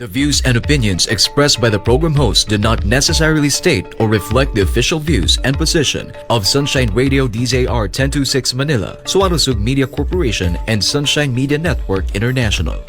The views and opinions expressed by the program host do not necessarily state or reflect the official views and position of Sunshine Radio DZR 1026 Manila, Suarosug Media Corporation, and Sunshine Media Network International.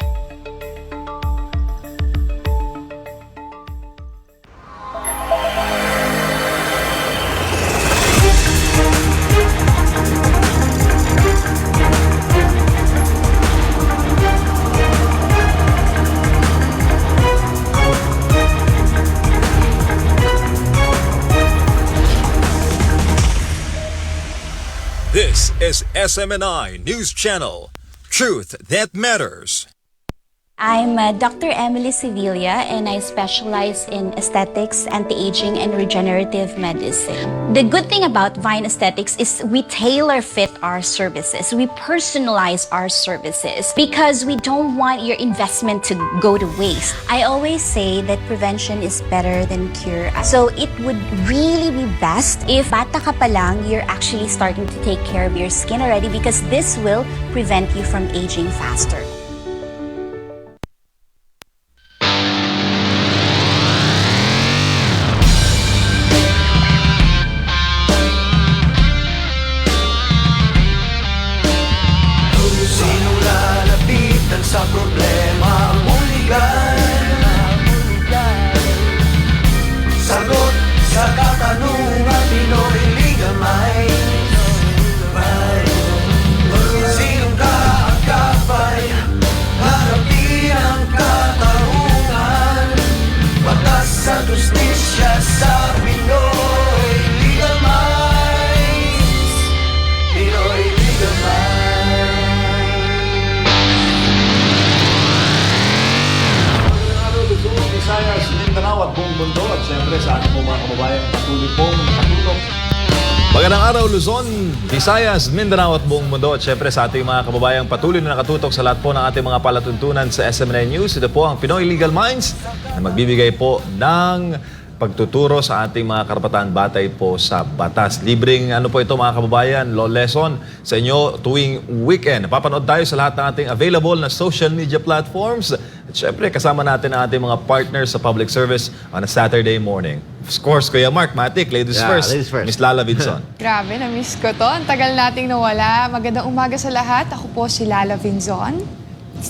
This is SMNI News Channel. Truth that matters. I'm Dr. Emily Sevilla and I specialize in aesthetics, anti-aging, and regenerative medicine. The good thing about Vine Aesthetics is we tailor fit our services. We personalize our services because we don't want your investment to go to waste. I always say that prevention is better than cure. So it would really be best if bata ka pa lang, you're actually starting to take care of your skin already because this will prevent you from aging faster. Sa problema mong ligan, sagot sa katanungan, Pinoy Legal Minds. Sinong kaagapay, harapin ang katarungan, batas sa justisya sa Pinoy Legal Minds. Pinoy Legal Minds. Visayas, Mindanao at buong mundo at siyempre sa ating mga kababayan patuloy pong nakatutok. Magandang araw Luzon, Visayas, Mindanao at buong mundo at siyempre sa ating mga kababayang patuloy na nakatutok sa lahat po ng ating mga palatuntunan sa SMNI News. Ito po ang Pinoy Legal Minds na magbibigay po ng pagtuturo sa ating mga karapatan batay po sa batas. Libreng ano po ito mga kababayan, law lesson sa inyo tuwing weekend. Napapanood tayo sa lahat ng ating available na social media platforms. At syempre kasama natin ang ating mga partners sa public service on a Saturday morning. Of course, Kuya Mark Matic, ladies first. Miss Lala Vinson. Grabe, na-miss ko to. Ang tagal nating nawala. Magandang umaga sa lahat. Ako po si Lala Vinzon.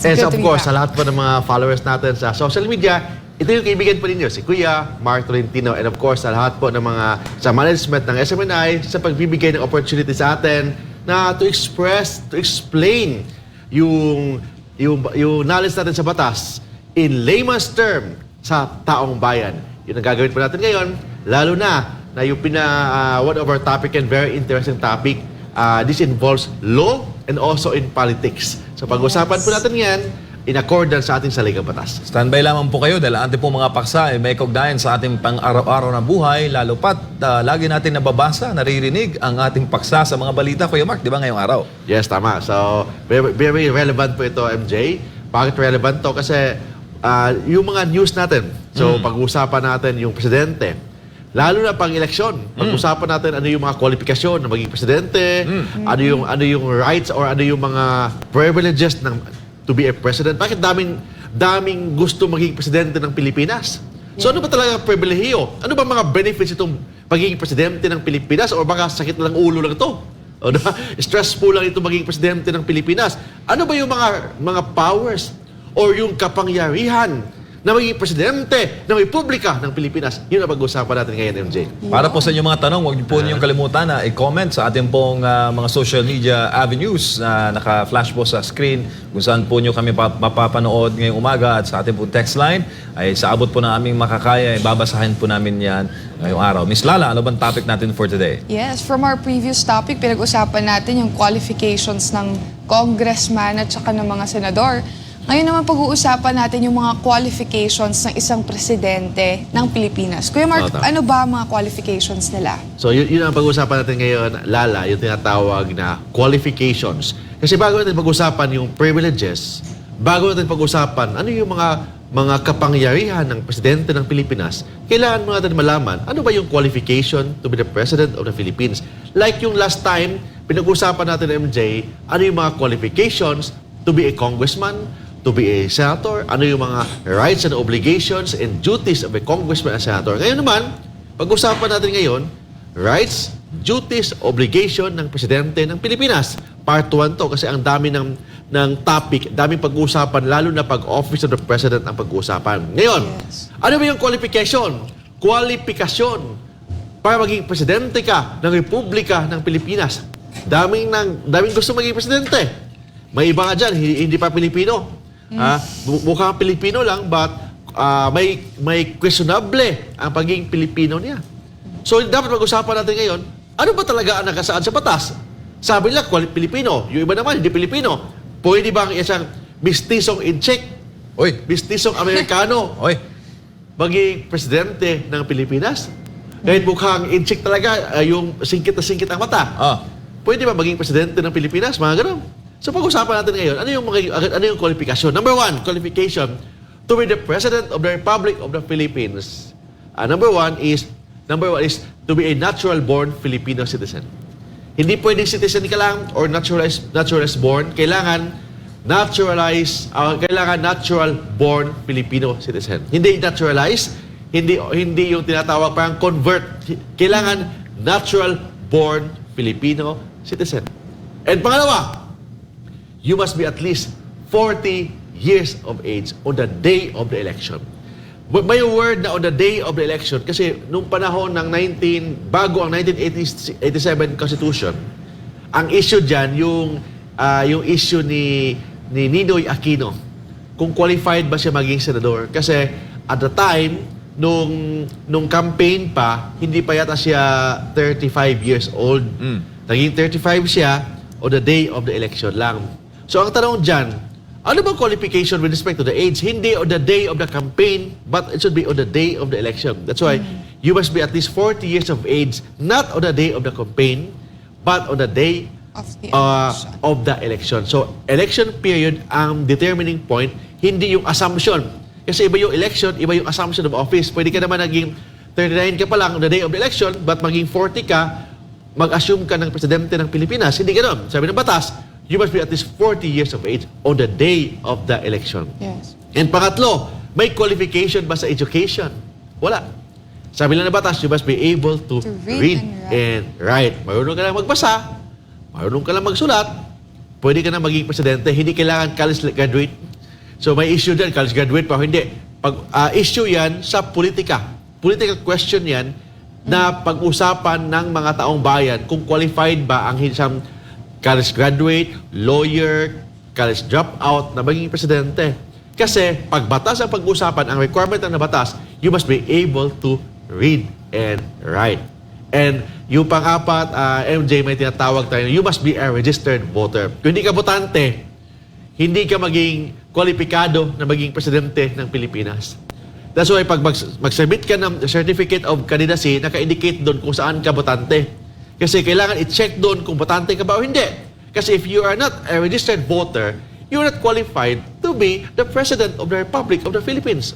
And of course, sa lahat po ng mga followers natin sa social media, ito yung kaibigan po ninyo, si Kuya Mark Tolentino. And of course, sa lahat po ng mga sa management ng SMNI sa pagbibigay ng opportunity sa atin na to express, to explain yung knowledge natin sa batas in layman's term sa taong bayan. Yun ang gagawin po natin ngayon, lalo na yung one of our topic and very interesting topic. This involves law and also in politics. So pag-usapan po natin yan in accordance sa ating saligang batas. Standby lamang po kayo dahil ang ating pong mga paksa ay may kaugnayan sa ating pang-araw-araw na buhay, lalo pat lagi natin nababasa, naririnig ang ating paksa sa mga balita. Kuya Mark, di ba ngayong araw? Yes, tama. So, very relevant po ito, MJ. Bakit relevant to? Kasi yung mga news natin, so pag-usapan natin yung presidente, lalo na pang eleksyon, pag-usapan natin ano yung mga kwalifikasyon ng maging presidente, ano yung rights or ano yung mga privileges ng to be a president. Bakit daming gusto maging presidente ng Pilipinas? So ano ba talaga pribilehiyo? Ano ba mga benefits itong pagiging presidente ng Pilipinas? O baka sakit lang ulo lang ito? O diba? Stressful lang itong maging presidente ng Pilipinas. Ano ba yung mga powers or yung kapangyarihan na maging presidente ng Republika ng Pilipinas? Yun ang pag-usapan natin ngayon, MJ. Para po sa inyong mga tanong, huwag niyo po niyong kalimutan na i-comment sa ating pong mga social media avenues na naka-flash po sa screen kung saan po niyo kami mapapanood ngayong umaga at sa ating pong text line ay sa abot po na aming makakaya, babasahin po namin yan ngayong araw. Miss Lala, ano bang topic natin for today? Yes, from our previous topic, pinag-usapan natin yung qualifications ng congressman at saka ng mga senador. Ngayon naman pag-uusapan natin yung mga qualifications ng isang presidente ng Pilipinas. Kuya Mark, ano ba ang mga qualifications nila? So yun ang pag-uusapan natin ngayon, Lala, yung tinatawag na qualifications. Kasi bago natin pag-usapan yung privileges, bago natin pag-usapan ano yung mga kapangyarihan ng presidente ng Pilipinas, kailangan mo natin malaman ano ba yung qualification to be the President of the Philippines. Like yung last time, pinag-usapan natin, MJ, ano yung mga qualifications to be a congressman, to be a senator, ano yung mga rights and obligations and duties of a congressman and senator. Ngayon naman, pag-usapan natin ngayon, rights, duties, obligation ng presidente ng Pilipinas. Part 1 to kasi ang dami ng topic, daming pag-uusapan, lalo na pag-office of the president ang pag-uusapan. Ngayon, ano ba yung qualification? Kwalifikasyon para maging presidente ka ng Republika ng Pilipinas. Daming gusto maging presidente. May iba nga dyan, hindi pa Pilipino. Mukhang Pilipino lang, but may questionable ang pagiging Pilipino niya. So, dapat pag-usapan natin ngayon, ano ba talaga ang nakasaad sa batas? Sabi nila, Pilipino. Yung iba naman, hindi Pilipino. Pwede bang isang mistisong in-check? Mistisong Amerikano? Maging presidente ng Pilipinas? Kahit mukhang in-check talaga, yung singkit na singkit ang mata. Pwede ba maging presidente ng Pilipinas? Mga ganun. So pag-usapan natin ngayon, ano yung qualification? Number 1, qualification to be the President of the Republic of the Philippines. Number one is to be a natural-born Filipino citizen. Hindi pwedeng citizen ka lang or naturalized born. Kailangan natural-born Filipino citizen. Hindi naturalized, hindi yung tinatawag parang convert. Kailangan natural-born Filipino citizen. And pangalawa, you must be at least 40 years of age on the day of the election. May word na on the day of the election kasi nung panahon ng bago ang 1987 Constitution, ang issue dyan, yung issue ni Ninoy Aquino, kung qualified ba siya maging senador. Kasi at the time, nung campaign pa, hindi pa yata siya 35 years old. Naging 35 siya on the day of the election lang. So ang tanong dyan, ano bang qualification with respect to the age? Hindi on the day of the campaign, but it should be on the day of the election. That's why you must be at least 40 years of age, not on the day of the campaign, but on the day of the election. So election period ang determining point, hindi yung assumption. Kasi iba yung election, iba yung assumption of office. Pwede ka naman naging 39 ka pa lang on the day of the election, but maging 40 ka, mag-assume ka ng presidente ng Pilipinas. Hindi ganoon. Sabi ng batas, you must be at least 40 years of age on the day of the election. Yes. And pangatlo, may qualification ba sa education? Wala. Sabi lang na batas, you must be able to read and write. Marunong ka lang magbasa, marunong ka lang magsulat, pwede ka na maging presidente, hindi kailangan college graduate. So may issue dyan, college graduate pa, hindi. Issue yan sa politika. Political question yan na pag-usapan ng mga taong bayan kung qualified ba ang isang college graduate, lawyer, college dropout na maging presidente. Kasi pag batas ang pag-usapan, ang requirement ng batas, you must be able to read and write. And yung pang-apat, MJ, may tinatawag tayo, you must be a registered voter. Kung hindi ka botante, hindi ka maging kwalipikado na maging presidente ng Pilipinas. That's why pag mag-submit ka ng certificate of candidacy, naka-indicate doon kung saan ka botante. Kasi kailangan i-check doon kung botante ka ba o hindi. Kasi if you are not a registered voter, you're not qualified to be the President of the Republic of the Philippines.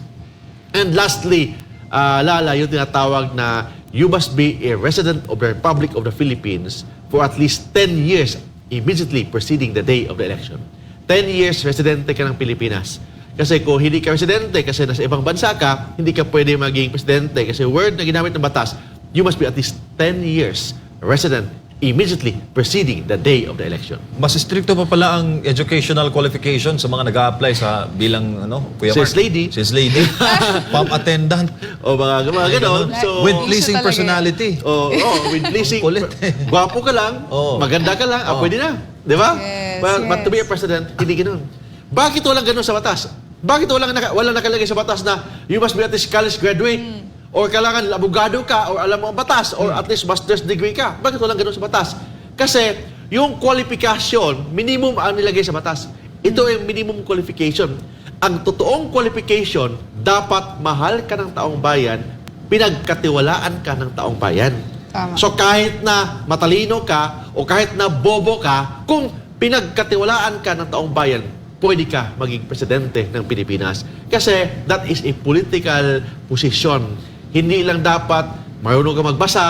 And lastly, Lala, yung tinatawag na you must be a resident of the Republic of the Philippines for at least 10 years immediately preceding the day of the election. 10 years residente ka ng Pilipinas. Kasi kung hindi ka residente, kasi nasa ibang bansa ka, hindi ka pwede maging presidente. Kasi word na ginamit ng batas, you must be at least 10 years resident immediately preceding the day of the election. Mas stricto pa pala ang educational qualification sa mga nag-a-apply sa bilang Kuya Mark? Sales lady. Sales lady. Pump attendant. O mga ganon. So, With pleasing personality. With pleasing. Kulit. Gwapo ka lang, maganda ka lang, pwede na. Di ba? Yes, But to be a president, hindi ganon. Bakit walang ganon sa batas? Bakit walang nakalagay sa batas na you must be at least college graduate? Or kailangan abogado ka, or alam mo ang batas, or at least master's degree ka. Bakit walang ganun sa batas? Kasi yung qualification, minimum ang nilagay sa batas. Ito ay minimum qualification. Ang totoong qualification, dapat mahal ka ng taong bayan, pinagkatiwalaan ka ng taong bayan. Tama. So kahit na matalino ka, o kahit na bobo ka, kung pinagkatiwalaan ka ng taong bayan, pwede ka maging presidente ng Pilipinas. Kasi that is a political position. Hindi lang dapat marunong ka magbasa,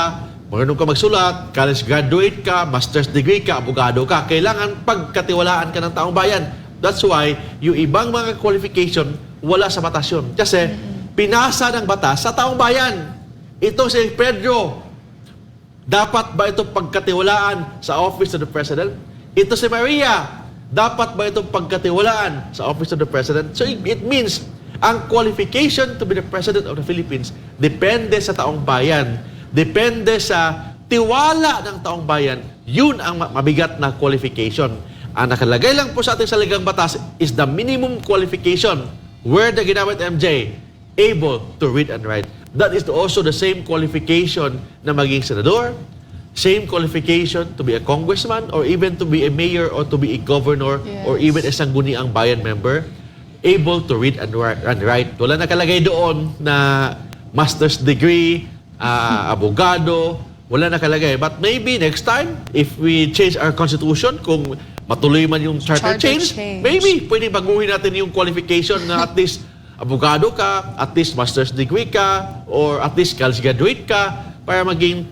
marunong ka magsulat, college graduate ka, master's degree ka, abogado ka. Kailangan pagkatiwalaan ka ng taong bayan. That's why yung ibang mga qualification wala sa batas yun. Kasi pinasa ng batas sa taong bayan. Ito si Pedro, dapat ba ito pagkatiwalaan sa Office of the President? Ito si Maria, dapat ba ito pagkatiwalaan sa Office of the President? So it means, ang qualification to be the President of the Philippines depende sa taong bayan. Depende sa tiwala ng taong bayan. Yun ang mabigat na qualification. Ang nakalagay lang po sa ating saligang batas is the minimum qualification. Where the ginamit MJ, able to read and write. That is also the same qualification na maging senador, same qualification to be a congressman, or even to be a mayor, or to be a governor, or even a sangguniang bayan member, able to read and write. Wala nakalagay doon na master's degree, abogado, wala nakalagay. But maybe next time, if we change our constitution, kung matuloy man yung charter change, maybe pwede baguhin natin yung qualification na at least abogado ka, at least master's degree ka, or at least college graduate ka, para maging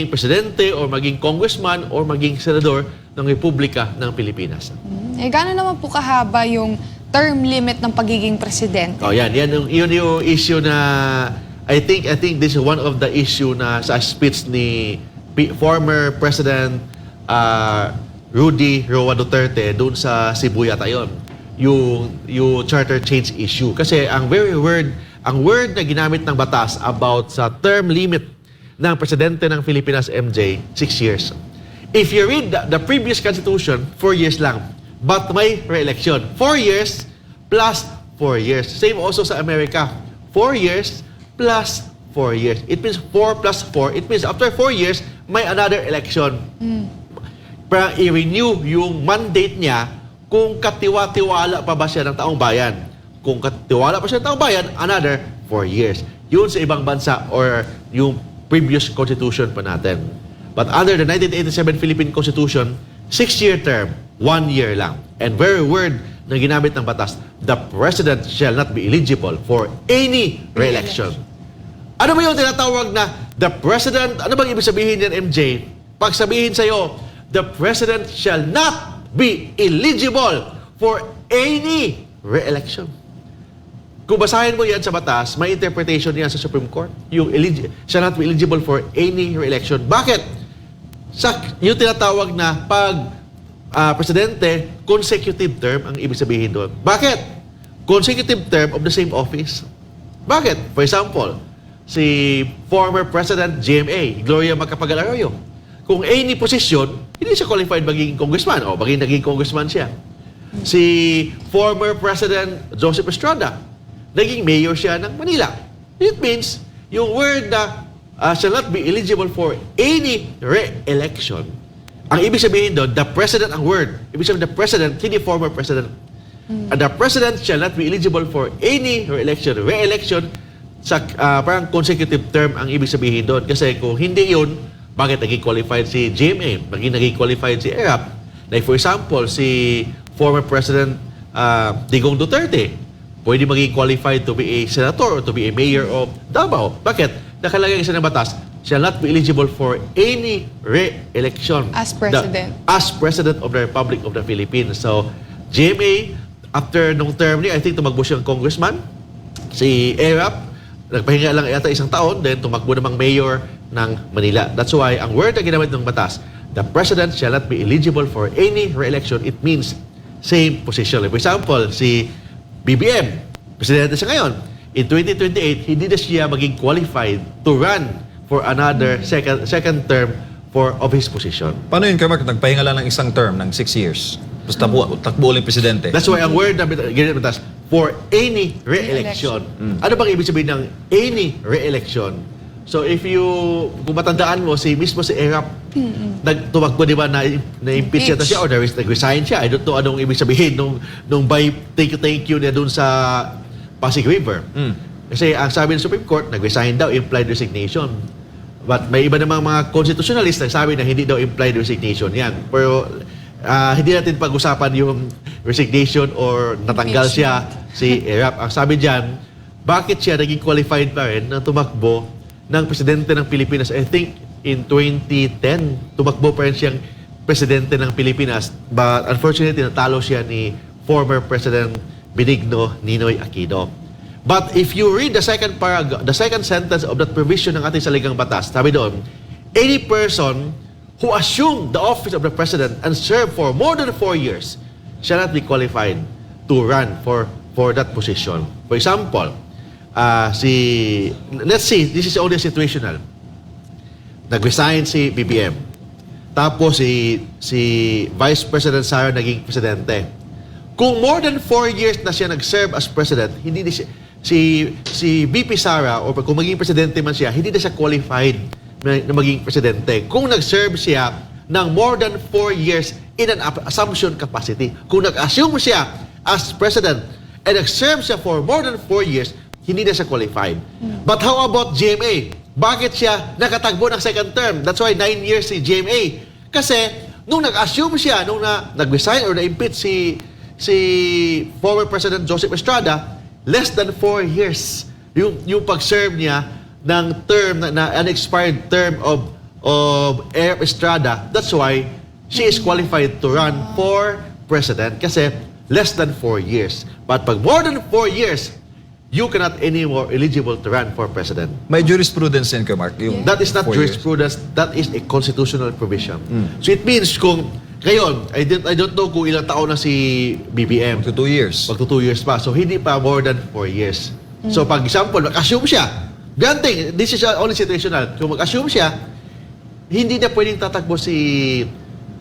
presidente, or maging congressman, or maging senador ng Republika ng Pilipinas. Gano'n naman po kahaba yung term limit ng pagiging presidente? Oh, yun yung issue na I think this is one of the issue na sa speech ni former President Rudy Roa Duterte doon sa Cebu yata yun. Yung charter change issue. Kasi ang word na ginamit ng batas about sa term limit ng presidente ng Pilipinas, MJ, 6 years. If you read the previous constitution, 4 years lang. But may re-election. 4 years plus 4 years. Same also sa Amerika. 4 years plus 4 years. It means 4 plus 4. It means after 4 years, may another election. Para i-renew yung mandate niya kung katiwa-tiwala pa ba siya ng taong bayan. Kung katiwala pa siya ng taong bayan, another 4 years. Yun sa ibang bansa or yung previous constitution pa natin. But under the 1987 Philippine Constitution, 6-year term, 1 year lang. And very word na ginamit ng batas, the President shall not be eligible for any re-election. Ano ba yung tinatawag na the President? Ano bang ibig sabihin yan, MJ? Pag sabihin sa'yo, the President shall not be eligible for any re-election. Kung basahin mo yan sa batas, may interpretation yan sa Supreme Court. Yung shall not be eligible for any re-election. Bakit? Yung tinatawag na pag presidente, consecutive term ang ibig sabihin doon. Bakit? Consecutive term of the same office. Bakit? For example, si former President GMA, Gloria Macapagal-Arroyo, kung any position, hindi siya qualified maging congressman o maging naging congressman siya. Si former President Joseph Estrada, naging mayor siya ng Manila. It means, yung word na shall not be eligible for any re-election, ang ibig sabihin doon, the President ang word. Ibig sabihin, the President, hindi former President. And the President shall not be eligible for any re-election. Re-election, parang consecutive term ang ibig sabihin doon. Kasi kung hindi yun, bakit naging qualified si GMA? Naging qualified si ERAP? Like for example, si former President Digong Duterte, pwede maging qualified to be a senator or to be a mayor of Davao. Bakit? Nakalagay sa batas, shall not be eligible for any re-election. As President. As President of the Republic of the Philippines. So, GMA, after nung term niya, I think tumakbo siyang congressman. Si ERAP, nagpahinga lang yata 1 taon, then tumakbo namang mayor ng Manila. That's why, ang word na ginamit ng batas, the President shall not be eligible for any re-election. It means same position. For example, si BBM, presidente siya ngayon. In 2028, hindi na siya maging qualified to run for another second term of his position. Paano yun, Mark? Nagpahinga lang ng 1 term ng 6 years. Tapos takbo ulit presidente. That's why ang word na ginamit ng batas, for any re-election. Ano bang ibig sabihin ng any re-election? So if kung matandaan mo, mismo si ERAP, tumakbo, di ba, na-impeach yata siya or nag-resign siya. I don't know anong ibig sabihin nung by thank you niya dun sa Pasig River. Kasi ang sabi ng Supreme Court, nag-resign daw, implied resignation. But may iba namang mga constitutionalist na sabi na hindi daw implied resignation yan. Pero hindi natin pag-usapan yung resignation or natanggal siya si ERAP. Ang sabi dyan, bakit siya naging qualified pa rin na tumakbo ng presidente ng Pilipinas? I think in 2010, tumakbo pa rin siyang presidente ng Pilipinas. But unfortunately, natalo siya ni former President Benigno Ninoy Aquino. But if you read the second sentence of that provision ng ating saligang batas, sabi doon, any person who assumed the office of the President and served for more than 4 years shall not be qualified to run for that position. For example, let's see, this is only situational. Nag-resign si BBM. Tapos si Vice President Sara naging presidente. Kung more than 4 years na siya nag-serve as president, hindi na siya, si VP Sara, o kung maging presidente man siya, hindi na siya qualified na maging presidente. Kung nag-serve siya ng more than 4 years in an assumption capacity. Kung nag-assume siya as president and nag-serve siya for more than 4 years, hindi na siya qualified. But how about GMA? Bakit siya nakatagbo ng second term? That's why 9 years si GMA. Kasi nung nag-assume siya, nung nag-resign or na-impeach si former President Joseph Estrada, less than 4 years yung pag-serve niya ng term na unexpired term of A.R. Estrada. That's why she is qualified to run for president kasi less than 4 years. But pag more than 4 years, you cannot anymore eligible to run for president. May jurisprudence yan ka, Mark? Yung That is not 4 years. jurisprudence, that is a constitutional provision. So it means kung ngayon, I don't know kung ilang taon na si BBM. To 2 years. Magto 2 years pa. So hindi pa more than 4 years. So pag example, mag-assume siya. Granting, this is only situational. Kung mag-assume siya, hindi na pwedeng tatakbo si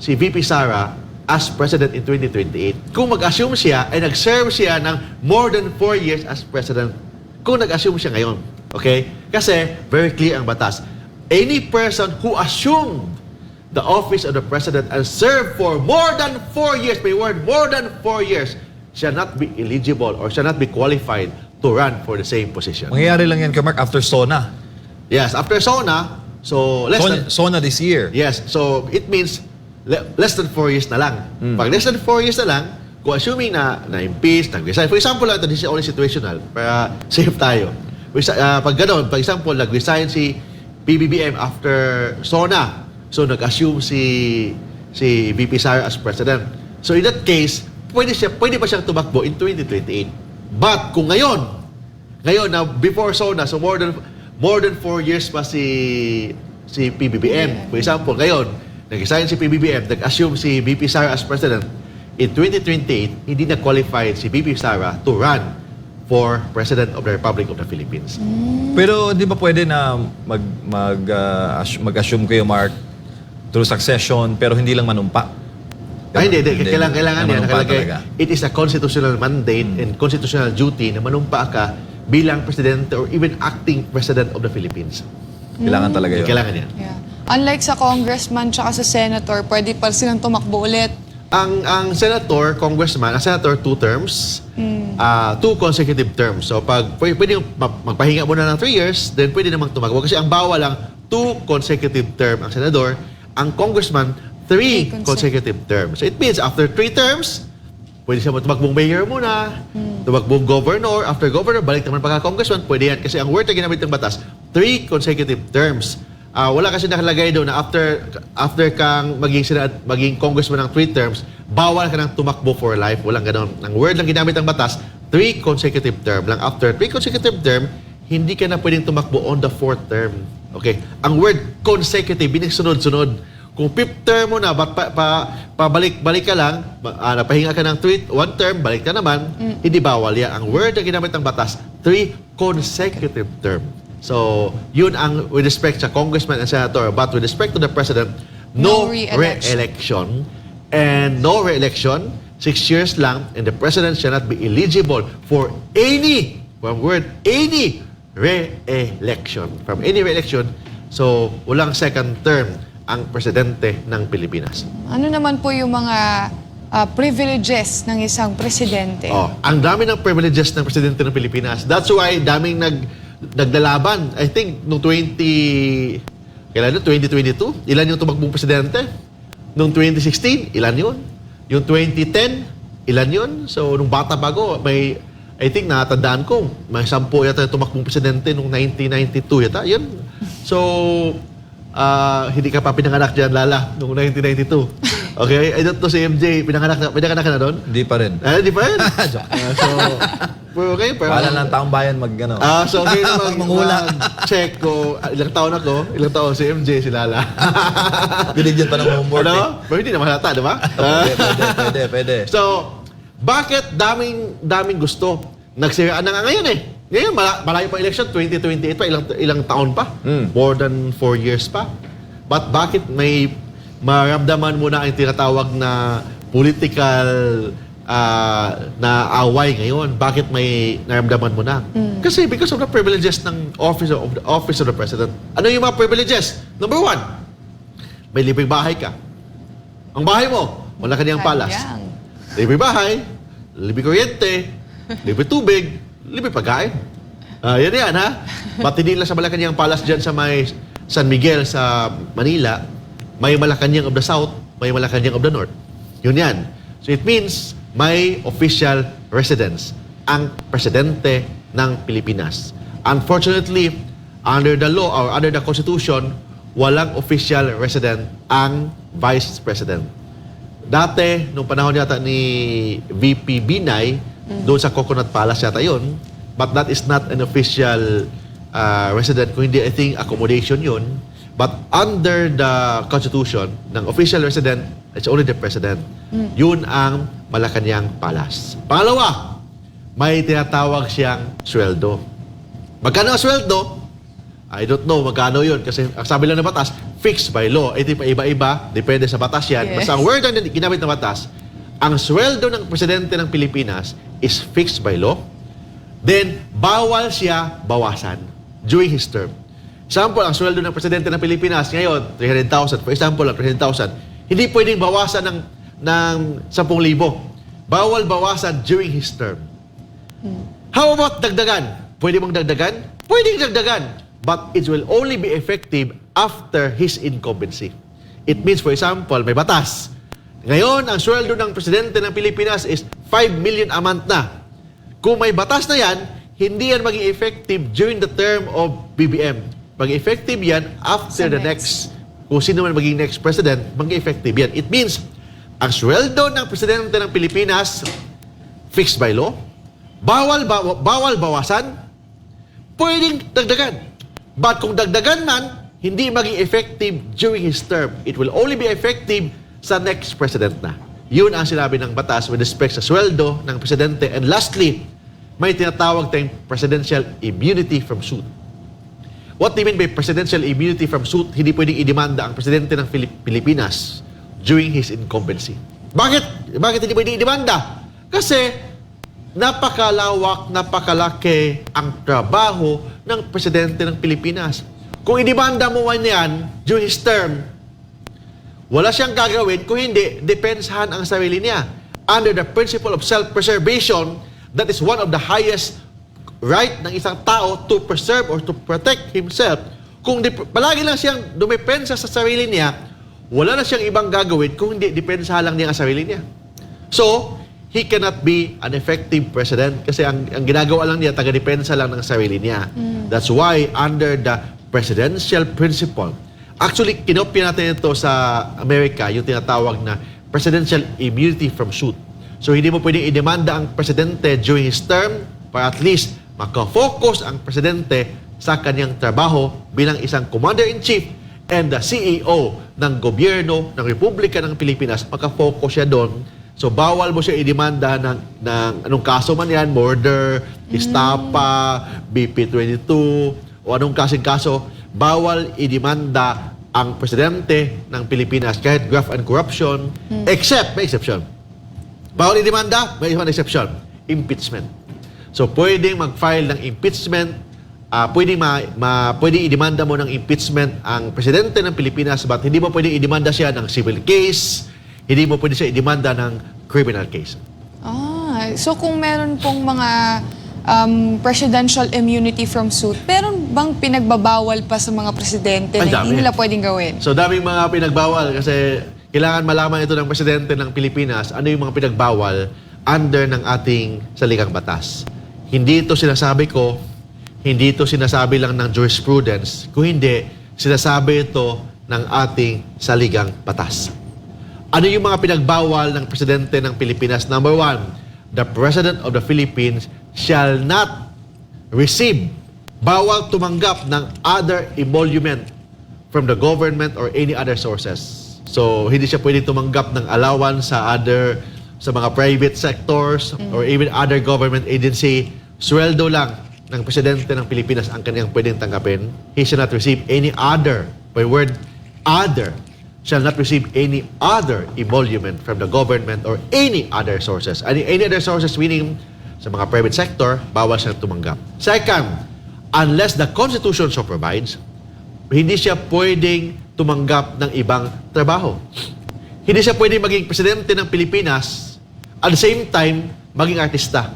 VP Sara as president in 2028. Kung mag-assume siya ay nag-serve siya ng more than 4 years as president, kung nag-assume siya ngayon. Okay? Kasi very clear ang batas. Any person who assumed the office of the president and served for more than 4 years, may word, more than 4 years, shall not be eligible or shall not be qualified to run for the same position. Mangyayari lang yan ka, Mark, after SONA. Yes, after SONA, so SONA this year. yes, so it means less than 4 years na lang. Pag less than 4 years na lang, kung assuming na-impeach, nag-resign. For example, this is only situational, para safe tayo. Pag gano'n, for example, nag-resign si PBBM after SONA. So nag-assume si VP Sara as president. So in that case, pwede pa siyang tumakbo in 2028. But kung ngayon na before SONA, so more than 4 years pa si PBBM. For example, ngayon, nag-resign si PBBM, nag-assume si VP Sara as president. In 2028, hindi na qualified si VP Sara to run for President of the Republic of the Philippines. Pero di ba pwede na mag-assume kayo, Mark, through succession, pero hindi lang manumpa? Hindi. Kailangan na niya manumpa nakalagay. talaga. It is a constitutional mandate and constitutional duty na manumpa ka bilang presidente or even acting president of the Philippines. Kailangan talaga yun. Kailangan yan. Yeah. Unlike sa congressman tsaka sa senator, pwede pa silang tumakbo ulit. Ang senator, congressman, ang senator 2 terms, 2 consecutive terms. So pag pwede magpahinga muna ng 3 years, then pwede namang tumakbo. Kasi ang bawal lang 2 consecutive term ang senador, ang congressman 3 consecutive terms. So it means after 3 terms, pwede siya tumakbong mayor muna, tumakbong governor, after governor, balik naman pagka-congressman, pwede yan. Kasi ang word na ginamit ng batas, 3 consecutive terms. Wala kasi nakalagay doon na after kang maging congressman ng 3 terms, bawal ka nang tumakbo for life. Walang ganoon. Ang word lang ginamit ng batas, 3 consecutive term. Lang after 3 consecutive term, hindi ka na pwedeng tumakbo on the 4th term. Okay? Ang word consecutive, binig sunod-sunod. Kung 5th term mo na, pabalik-balik ka lang, napahinga ka ng 1 term, balik ka naman, hindi bawal yan. Ang word na ginamit ng batas, 3 consecutive term. So, yun ang with respect sa congressman and senator. But with respect to the president, no re-election. And no re-election, 6 years lang, and the president shall not be eligible for any re-election. From any re-election, so walang second term ang presidente ng Pilipinas. Ano naman po yung mga privileges ng isang presidente? Ang dami ng privileges ng presidente ng Pilipinas. That's why daming naglalaban. I think noong 2022, ilan yung tumakbong presidente? Noong 2016, ilan yun? Yung 2010, ilan yun? So, nung bata pa ako, I think natatandaan ko, may 10 yata tumakbong presidente noong 1992 yata. Yun. So, hindi ka pa pinanganak dyan, Lala, noong 1992. Okay? I don't know si MJ, pinanganak ka na doon? Hindi pa rin. Di pa rin? So, okay. Wala lang taong bayan mag-ano. So okay na Mangula. check ko, ilang taon ako, ilang taon si MJ, si Lala. Binigyan pa ng homework. Ano? Pero hindi naman halata, di ba? Pwede. So, bakit daming gusto? Nagsiraan na nga ngayon eh. Ngayon, malayo pa election, 2028 pa, ilang taon pa. More than 4 years pa. But bakit may maramdaman mo na ang tinatawag na political na away ngayon? Bakit may naramdaman mo na? Kasi because of the privileges ng office of the president. Ano yung mga privileges? Number 1, may libreng bahay ka. Ang bahay mo, wala kanyang palas. Libre bahay, libre kuryente, libre tubig, libre pagkain. Yan ha. Ba't hindi lang sa Malacanang Palace dyan sa may San Miguel sa Manila, may Malacanang of the South, may Malacanang of the North. Yun yan. So it means may official residence ang presidente ng Pilipinas. Unfortunately, under the law or under the Constitution, walang official resident ang Vice President. Dati, nung panahon yata ni VP Binay, doon sa Coconut Palace yata yun, but that is not an official resident. Kung hindi, I think, accommodation yun. But under the Constitution, ng official resident, it's only the President. Yun ang Malacanang Palace. Pangalawa, may tinatawag siyang sweldo. Magkano ang sweldo? I don't know magkano yun. Kasi ang sabi lang ng batas, fixed by law. Ito pa iba-iba, depende sa batas yan. Yes. Basta ang word na ginamit ng batas, ang sweldo ng Presidente ng Pilipinas is fixed by law. Then, bawal siya bawasan during his term. Example, ang sweldo ng Presidente ng Pilipinas ngayon, 300,000. For example, 300,000. Hindi pwedeng bawasan ng 10,000. Bawal bawasan during his term. How about dagdagan? Pwede bang dagdagan? Pwedeng dagdagan. But it will only be effective after his incumbency. It means, for example, may batas. Ngayon, ang sweldo ng Presidente ng Pilipinas is 5 million a month na. Kung may batas na yan, hindi yan maging effective during the term of BBM. Maging effective yan after the next, kung sino man maging next president, maging effective yan. It means, ang sweldo ng Presidente ng Pilipinas, fixed by law, bawal bawasan, pwedeng dagdagan. But kung dagdagan man, hindi maging effective during his term. It will only be effective sa next president na. Yun ang sinabi ng batas with respect sa sweldo ng presidente. And lastly, may tinatawag tayong presidential immunity from suit. What do you mean by presidential immunity from suit? Hindi pwedeng idemanda ang presidente ng Pilipinas during his incumbency. Bakit? Bakit hindi pwedeng idemanda? Kasi napakalawak, napakalaki ang trabaho ng presidente ng Pilipinas. Kung idemanda mo man yan during his term, wala siyang gagawin kung hindi depensahan ang sarili niya. Under the principle of self-preservation, that is one of the highest right ng isang tao to preserve or to protect himself. Kung palagi lang siyang dumepensa sa sarili niya, wala na siyang ibang gagawin kung hindi depensahan lang niya ang sarili niya. So, he cannot be an effective president kasi ang ginagawa lang niya, taga-depensa lang ng sarili niya. That's why under the presidential principle, actually, kinopya natin ito sa Amerika, yung tinatawag na presidential immunity from suit. So, hindi mo pwedeng idemanda ang presidente during his term para at least makafocus ang presidente sa kanyang trabaho bilang isang commander-in-chief and the CEO ng gobyerno ng Republika ng Pilipinas. Makafocus siya doon. So, bawal mo siya idemanda ng anong kaso man yan, murder, estafa, BP22, o anong kasing kaso. Bawal idemanda ang presidente ng Pilipinas kahit graft and corruption, except, may exception. Bawal idemanda, may isang exception, impeachment. So, pwedeng mag-file ng impeachment, pwedeng idemanda mo ng impeachment ang presidente ng Pilipinas, but hindi mo pwedeng idemanda siya ng civil case, hindi mo pwede siya idemanda ng criminal case. So kung meron pong mga presidential immunity from suit, meron bang pinagbabawal pa sa mga presidente na hindi nila pwedeng gawin? So daming mga pinagbawal kasi kailangan malaman ito ng presidente ng Pilipinas ano yung mga pinagbawal under ng ating saligang batas. Hindi ito sinasabi ko, hindi ito sinasabi lang ng jurisprudence, kung hindi, sinasabi ito ng ating saligang batas. Ano yung mga pinagbawal ng presidente ng Pilipinas? Number 1, the President of the Philippines shall not receive, bawal tumanggap ng other emolument from the government or any other sources. So, hindi siya pwedeng tumanggap ng allowance sa mga private sectors or even other government agency. Sweldo lang ng presidente ng Pilipinas ang kanyang pwedeng tanggapin. He shall not receive any other, by word other, shall not receive any other emolument from the government or any other sources. Any other sources meaning sa mga private sector, bawal siya tumanggap. Second, unless the Constitution so provides, hindi siya pwedeng tumanggap ng ibang trabaho. Hindi siya pwedeng maging presidente ng Pilipinas at the same time maging artista.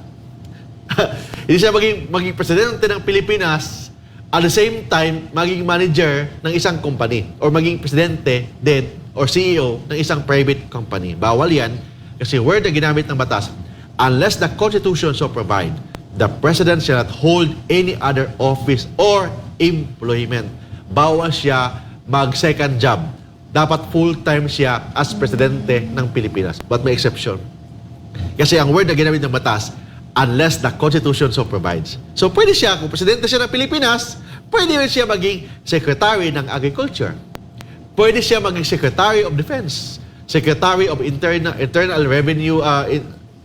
Hindi siya maging presidente ng Pilipinas at the same time maging manager ng isang company or maging presidente din or CEO ng isang private company. Bawal yan kasi word na ginamit ng batas, unless the Constitution so provide, the President shall not hold any other office or employment. Bawal siya mag-second job. Dapat full-time siya as presidente ng Pilipinas. But may exception. Kasi ang word na ginamit ng batas, unless the Constitution so provides. So pwede siya, kung presidente siya ng Pilipinas, pwede rin siya maging Secretary ng Agriculture. Pwede siya maging Secretary of Defense, Secretary of Internal Revenue,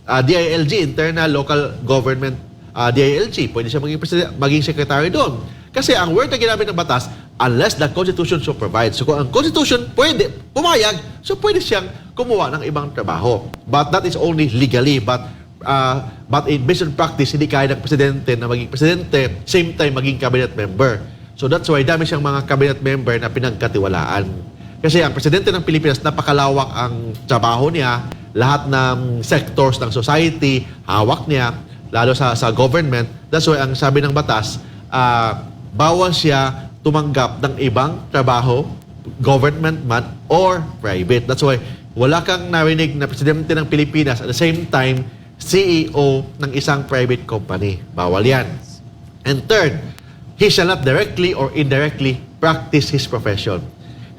DILG, Internal Local Government, DILG. Pwede siya maging Secretary doon. Kasi ang word na ginamit ng batas, unless the Constitution so provides. So kung ang Constitution pwede, pumayag, so pwede siyang kumuha ng ibang trabaho. But that is only legally. But in based on practice, hindi kaya ng presidente na maging presidente, same time maging cabinet member. So that's why dami siyang mga cabinet member na pinagkatiwalaan. Kasi ang presidente ng Pilipinas, napakalawak ang trabaho niya, lahat ng sectors ng society, hawak niya, lalo sa government. That's why ang sabi ng batas, bawal siya tumanggap ng ibang trabaho, government man or private. That's why wala kang narinig na presidente ng Pilipinas at the same time CEO ng isang private company. Bawal yan. And third, he shall not directly or indirectly practice his profession.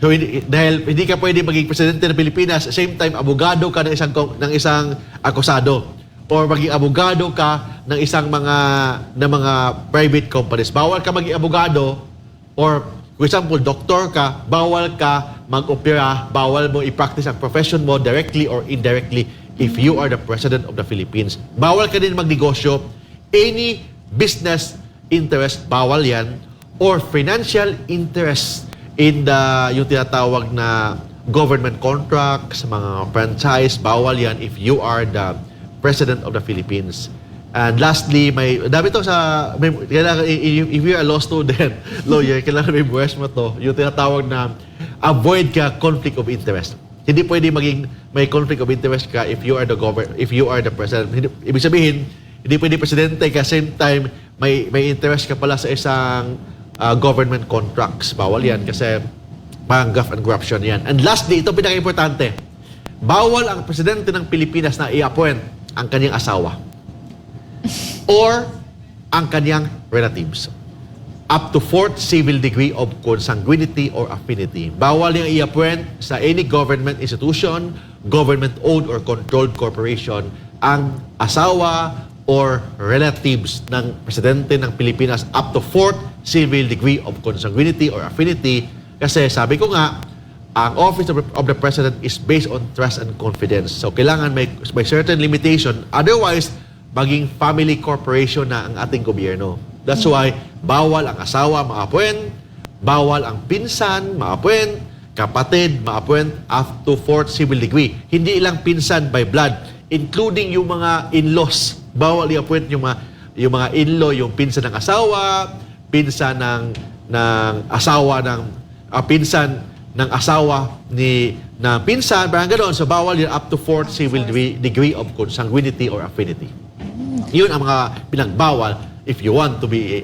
So, dahil hindi ka pwede maging presidente ng Pilipinas, at the same time abogado ka ng isang akusado or maging abogado ka ng mga private companies. Bawal ka maging abogado or, for example, doktor ka, bawal ka mag-opera, bawal mo i-practice ang profession mo directly or indirectly if you are the President of the Philippines. Bawal ka din magnegosyo. Any business interest, bawal yan. Or financial interest in yung tinatawag na government contracts, mga franchise, bawal yan if you are the President of the Philippines. And lastly, dami to if you're a law student, lawyer, kailangan may buwes mo to, yung tinatawag na avoid ka conflict of interest. Hindi pwede maging may conflict of interest ka if you are the president. Ibig sabihin, hindi pwede presidente ka, same time, may interest ka pala sa isang government contracts. Bawal yan kasi parang graft and corruption yan. And lastly, ito pinaka-importante, bawal ang presidente ng Pilipinas na i-appoint ang kanyang asawa or ang kanyang relatives up to 4th civil degree of consanguinity or affinity. Bawal yung i-appoint sa any government institution, government-owned or controlled corporation ang asawa or relatives ng presidente ng Pilipinas up to 4th civil degree of consanguinity or affinity. Kasi sabi ko nga, ang office of the president is based on trust and confidence. So kailangan may certain limitation. Otherwise, maging family corporation na ang ating gobyerno. That's why bawal ang asawa ma-appoint, bawal ang pinsan ma-appoint, kapatid ma-appoint up to 4th civil degree. Hindi ilang pinsan by blood, including yung mga in-laws. Bawal i-appoint yung mga in-law, yung pinsan ng asawa, pinsan ng asawa pinsan ng asawa ng pinsan, parang gano'n. So bawal yun up to 4th civil degree of consanguinity or affinity. Yun ang mga pinagbawal if you want to be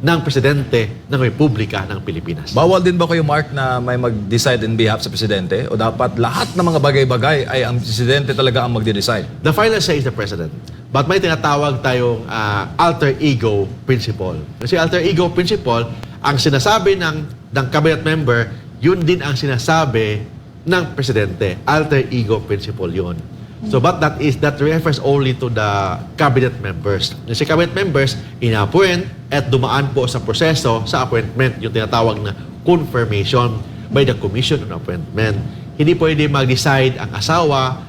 ng presidente ng Republika ng Pilipinas. Bawal din ba kayo, Mark, na may mag-decide in behalf sa presidente? O dapat lahat ng mga bagay-bagay ay ang presidente talaga ang mag-decide? The final say is the president. But may tinatawag tayong alter ego principle. Kasi alter ego principle, ang sinasabi ng cabinet member, yun din ang sinasabi ng presidente. Alter ego principle yun. So but that refers only to the cabinet members. Yung si cabinet members, ina-appoint at dumaan po sa proseso sa appointment, yung tinatawag na confirmation by the Commission on Appointment. Hindi pwede mag-decide ang asawa,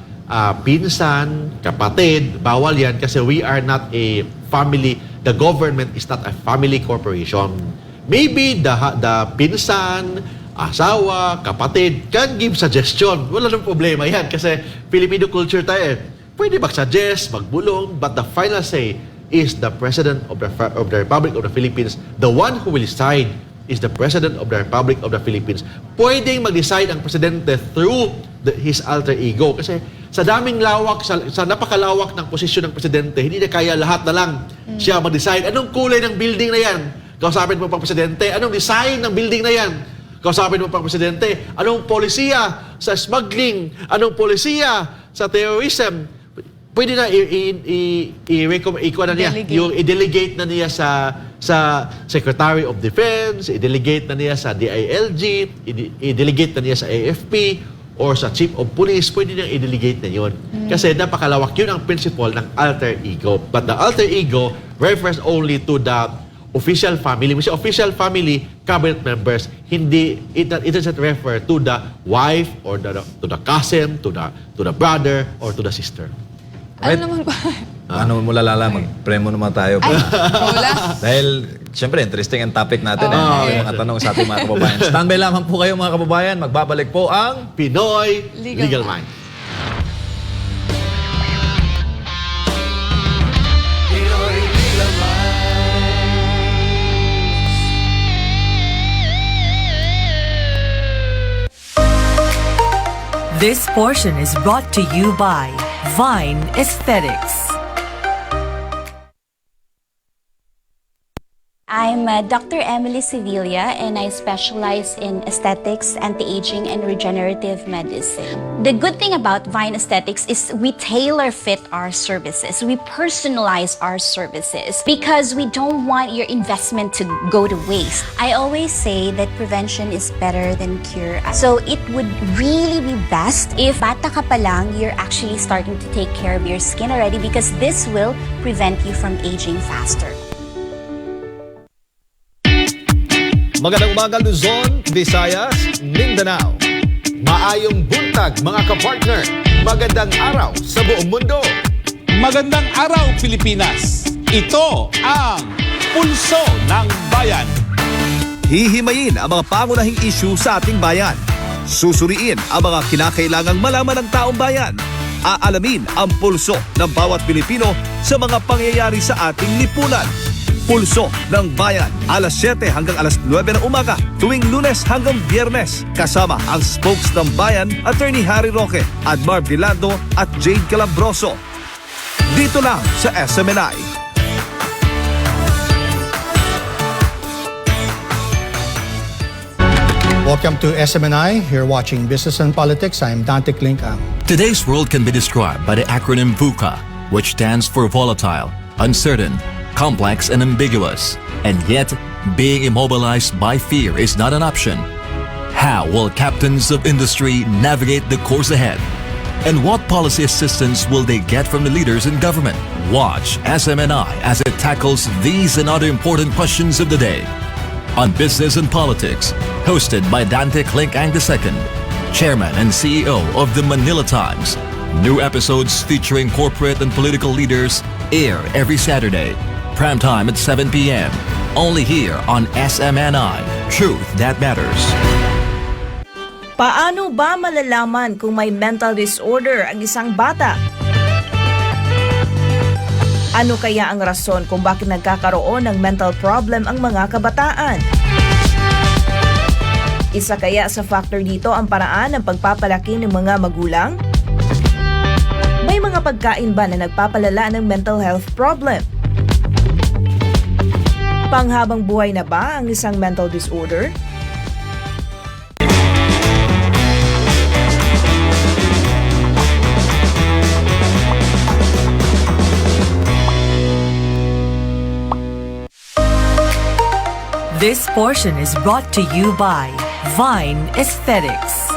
pinsan, kapatid, bawal yan kasi we are not a family, the government is not a family corporation. Maybe the pinsan, asawa, kapatid can give suggestion. Wala nang problema yan kasi Filipino culture tayo eh. Pwede mag-suggest, magbulong, but the final say is the President of the Republic of the Philippines. The one who will decide is the President of the Republic of the Philippines. Pwedeng mag-decide ang presidente through his alter ego. Kasi sa daming lawak, sa napakalawak ng posisyon ng presidente, hindi na kaya lahat na lang siya mag-decide. Anong kulay ng building na yan? Kausapin mo pang presidente. Anong design ng building na yan? Kausapin mo pang presidente. Anong polisiya sa smuggling? Anong polisiya sa terrorism? Pwede na i-delegate na niya sa Secretary of Defense, i-delegate na niya sa DILG, i-delegate na niya sa AFP, or sa Chief of Police, pwede niyang i-delegate na yun. Kasi napakalawak yun ang principle ng alter ego. But the alter ego refers only to the official family. Kasi official family, cabinet members, it doesn't refer to the wife or to the cousin, to the brother, or to the sister. Right. Ano naman ba? Ano mo lalala? Mag-premo naman tayo. Wala. Dahil, siyempre, interesting ang topic natin. May mga tanong sa ating mga kababayan. Standby lamang po kayo mga kababayan. Magbabalik po ang Pinoy Legal Mind. Pinoy Legal This portion is brought to you by Vine Aesthetics. I'm Dr. Emily Sevilla, and I specialize in aesthetics, anti-aging, and regenerative medicine. The good thing about Vine Aesthetics is we tailor-fit our services. We personalize our services because we don't want your investment to go to waste. I always say that prevention is better than cure. So it would really be best if bata ka pa lang, you're actually starting to take care of your skin already, because this will prevent you from aging faster. Magandang umaga Luzon, Visayas, Mindanao. Maayong buntag mga kapartner. Magandang araw sa buong mundo. Magandang araw Pilipinas. Ito ang Pulso ng Bayan. Hihimayin ang mga pangunahing issue sa ating bayan. Susuriin ang mga kinakailangang malaman ng taong bayan. Aalamin ang pulso ng bawat Pilipino sa mga pangyayari sa ating lipunan. Pulso ng Bayan, alas 7 hanggang alas 9 ng umaga, tuwing Lunes hanggang Biyernes. Kasama ang spokes ng Bayan, Attorney Harry Roque, Admar Vilando at Jade Calabroso. Dito lang sa SMNI. Welcome to SMNI. You're watching Business and Politics. I'm Dante Klinkang. Today's world can be described by the acronym VUCA, which stands for volatile, uncertain, complex and ambiguous. And yet, being immobilized by fear is not an option. How will captains of industry navigate the course ahead? And what policy assistance will they get from the leaders in government? Watch SMNI as it tackles these and other important questions of the day. On Business and Politics, hosted by Dante Klinkang II, Chairman and CEO of the Manila Times. New episodes featuring corporate and political leaders air every Saturday. Prime time at 7 p.m. Only here on SMNI. Truth that matters. Paano ba malalaman kung may mental disorder ang isang bata? Ano kaya ang rason kung bakit nagkakaroon ng mental problem ang mga kabataan? Isa kaya sa factor dito ang paraan ng pagpapalaki ng mga magulang? May mga pagkain ba na nagpapalala ng mental health problem? Panghabang buhay na ba ang isang mental disorder? This portion is brought to you by Vine Aesthetics.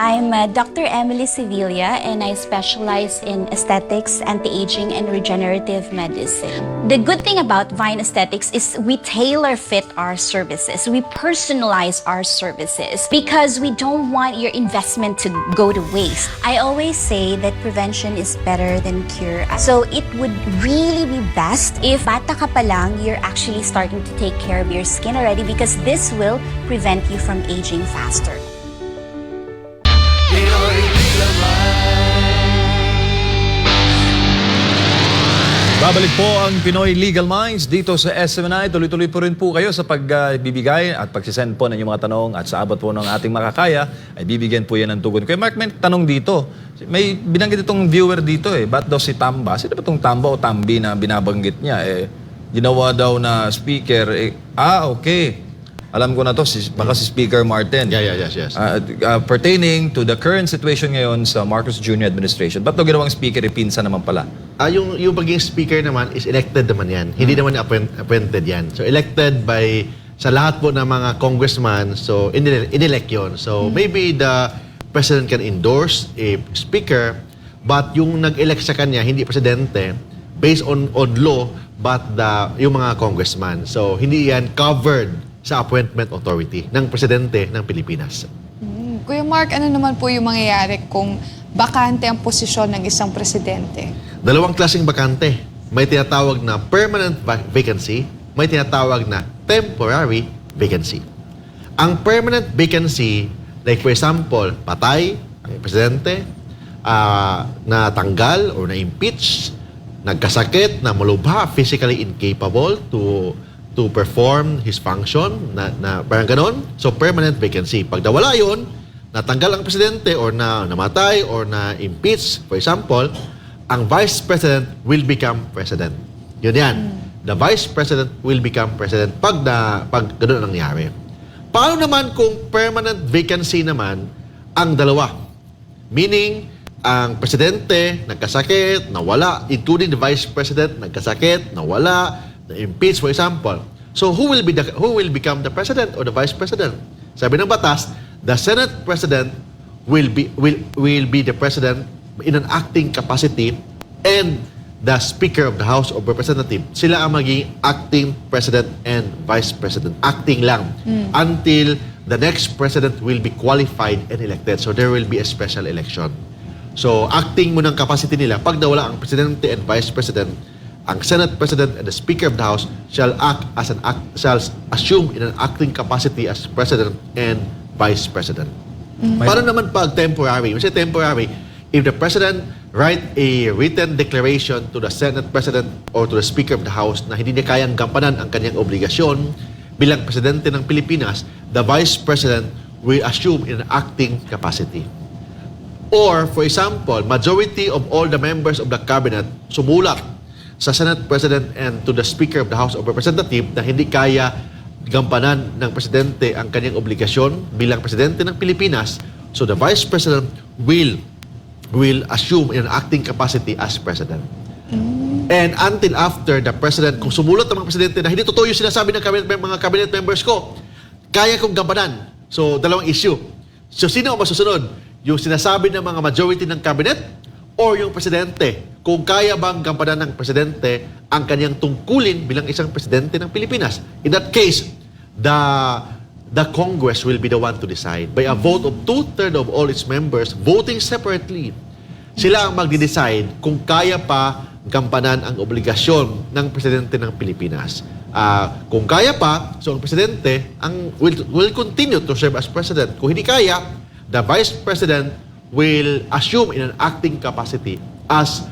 I'm Dr. Emily Sevilla, and I specialize in aesthetics, anti-aging, and regenerative medicine. The good thing about Vine Aesthetics is we tailor fit our services. We personalize our services because we don't want your investment to go to waste. I always say that prevention is better than cure. So it would really be best if bata ka pa lang, you're actually starting to take care of your skin already, because this will prevent you from aging faster. Babalik po ang Pinoy Legal Minds dito sa SMNI. Tuloy-tuloy po rin po kayo sa pagbibigay at pagsisend po ng inyong mga tanong, at sa abot po ng ating makakaya ay bibigyan po yan ng tugon. Kaya Mark, may tanong dito. May binanggit itong viewer dito ba't daw si Tamba? Sino ba itong Tamba o Tambi na binabanggit niya? Ginawa daw na speaker. Okay. Alam ko na to, baka si Speaker Martin. Yes. Pertaining to the current situation ngayon sa Marcos Jr. administration. Ba't daw ginawang speaker, pinsa naman pala? Yung pagiging speaker naman is elected naman yan. Hindi naman appointed yan. So elected by sa lahat po ng mga congressman, so inelect yun. So maybe the president can endorse a speaker, but yung nag-elect sa kanya, hindi presidente, based on law, but yung mga congressman. So hindi yan covered sa appointment authority ng presidente ng Pilipinas. Kuya Mark, ano naman po yung mangyayari kung bakante ang posisyon ng isang presidente? Dalawang klaseng bakante. May tinatawag na permanent vacancy, may tinatawag na temporary vacancy. Ang permanent vacancy, like for example, patay ang presidente, natanggal or na-impeach, nagkasakit, na malubha, physically incapable to perform his function, na parang ganon. So, permanent vacancy. Pag nawala yun, natanggal ang presidente or namatay or na-impeach, for example, ang vice president will become president. Yun yan. The vice president will become president pag ganon ang nangyari. Paano naman kung permanent vacancy naman ang dalawa? Meaning, ang presidente nagkasakit, nawala, including the vice president nagkasakit, nawala, na-impeach, for example. So who will become the president or the vice president? Sabi ng batas, the Senate president will be the president in an acting capacity, and the Speaker of the House of Representatives, sila ang maging acting president and vice president. Acting lang until the next president will be qualified and elected. So there will be a special election. So acting mo ng capacity nila, pag nawala ang presidente and vice president, ang Senate President and the Speaker of the House shall assume in an acting capacity as President and Vice President. Paano naman pag temporary? Kasi temporary, if the President write a written declaration to the Senate President or to the Speaker of the House na hindi niya kayang gampanan ang kanyang obligasyon bilang Presidente ng Pilipinas, the Vice President will assume in an acting capacity. Or, for example, majority of all the members of the Cabinet sumulat sa Senate President and to the Speaker of the House of Representatives na hindi kaya gampanan ng Presidente ang kanyang obligasyon bilang Presidente ng Pilipinas, so the Vice President will assume in an acting capacity as President. And until after the President, kung sumulat ang mga Presidente na hindi totoo yung sinasabi ng mga cabinet members ko, kaya kong gampanan. So, dalawang issue. So, sino ang masusunod? Yung sinasabi ng mga majority ng cabinet or yung Presidente? Kung kaya bang gampanan ng Presidente ang kanyang tungkulin bilang isang Presidente ng Pilipinas. In that case, the Congress will be the one to decide. By a vote of 2/3 of all its members voting separately, sila ang magde-decide kung kaya pa gampanan ang obligasyon ng Presidente ng Pilipinas. Kung kaya pa, so ang Presidente will continue to serve as President. Kung hindi kaya, the Vice President will assume in an acting capacity as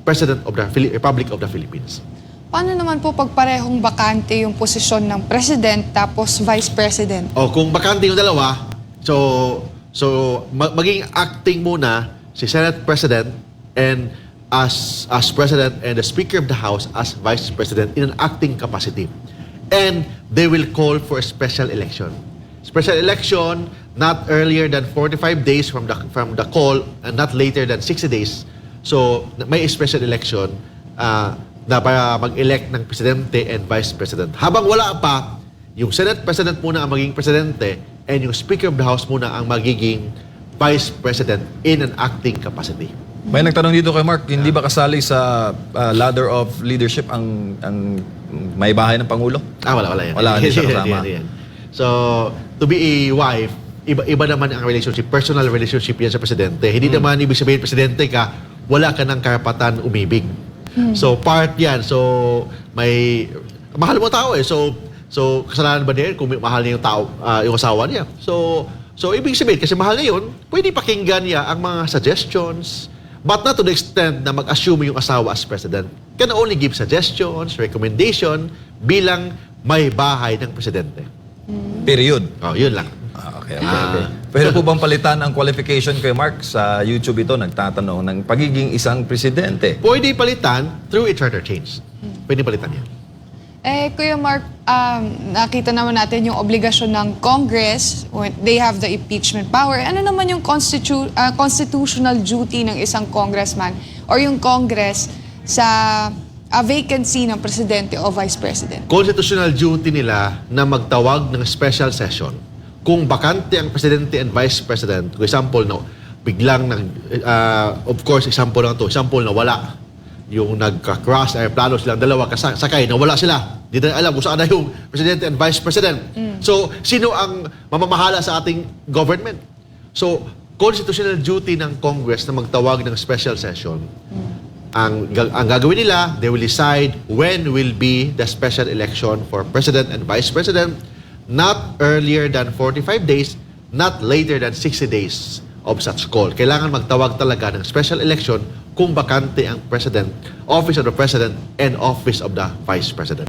President of the Republic of the Philippines. Paano naman po pag parehong bakante yung posisyon ng President tapos Vice President? Kung bakante yung dalawa, so maging acting muna si Senate President and as President and the Speaker of the House as Vice President in an acting capacity. And they will call for a special election. Special election not earlier than 45 days from the call and not later than 60 days. So, may special election na para mag-elect ng Presidente and Vice President. Habang wala pa, yung Senate President muna ang magiging Presidente and yung Speaker of the House muna ang magiging Vice President in an acting capacity. May nagtanong dito kay Mark, hindi ba kasali sa ladder of leadership ang may bahay ng Pangulo? Wala yan. Wala, hindi siya kasama. Yan. So, to be a wife, iba naman ang relationship, personal relationship yan sa presidente. Hindi naman ibig sabihin, presidente ka, wala ka ng karapatan umibig. So, part yan. So, mahal mo tao eh. So kasalanan ba niya kung mahal niya yung tao, yung asawa niya? So, ibig sabihin, kasi mahal niya yun, pwede pakinggan niya ang mga suggestions, but not to the extent na mag-assume yung asawa as president. Can only give suggestions, recommendation, bilang may bahay ng presidente. Period. Yun lang. Okay. Pwede po bang palitan ang qualification kay Mark? Sa YouTube ito, nagtatanong ng pagiging isang presidente. Pwede palitan through a charter change. Pwede palitan yan. Kuya Mark, nakita naman natin yung obligasyon ng Congress. They have the impeachment power. Ano naman yung constitutional duty ng isang congressman or yung Congress sa vacancy ng presidente o vice president? Constitutional duty nila na magtawag ng special session kung bakante ang presidente and vice president. For example, biglang of course, example lang to. Example na wala. Yung nagka-cross airplano silang dalawa sakay, nawala sila. Hindi na alam kung saan na yung presidente and vice president. So, sino ang mamamahala sa ating government? So, constitutional duty ng Congress na magtawag ng special session. Ang gagawin nila, they will decide when will be the special election for president and vice president, not earlier than 45 days, not later than 60 days of such call. Kailangan magtawag talaga ng special election kung bakante ang president, office of the president, and office of the vice president.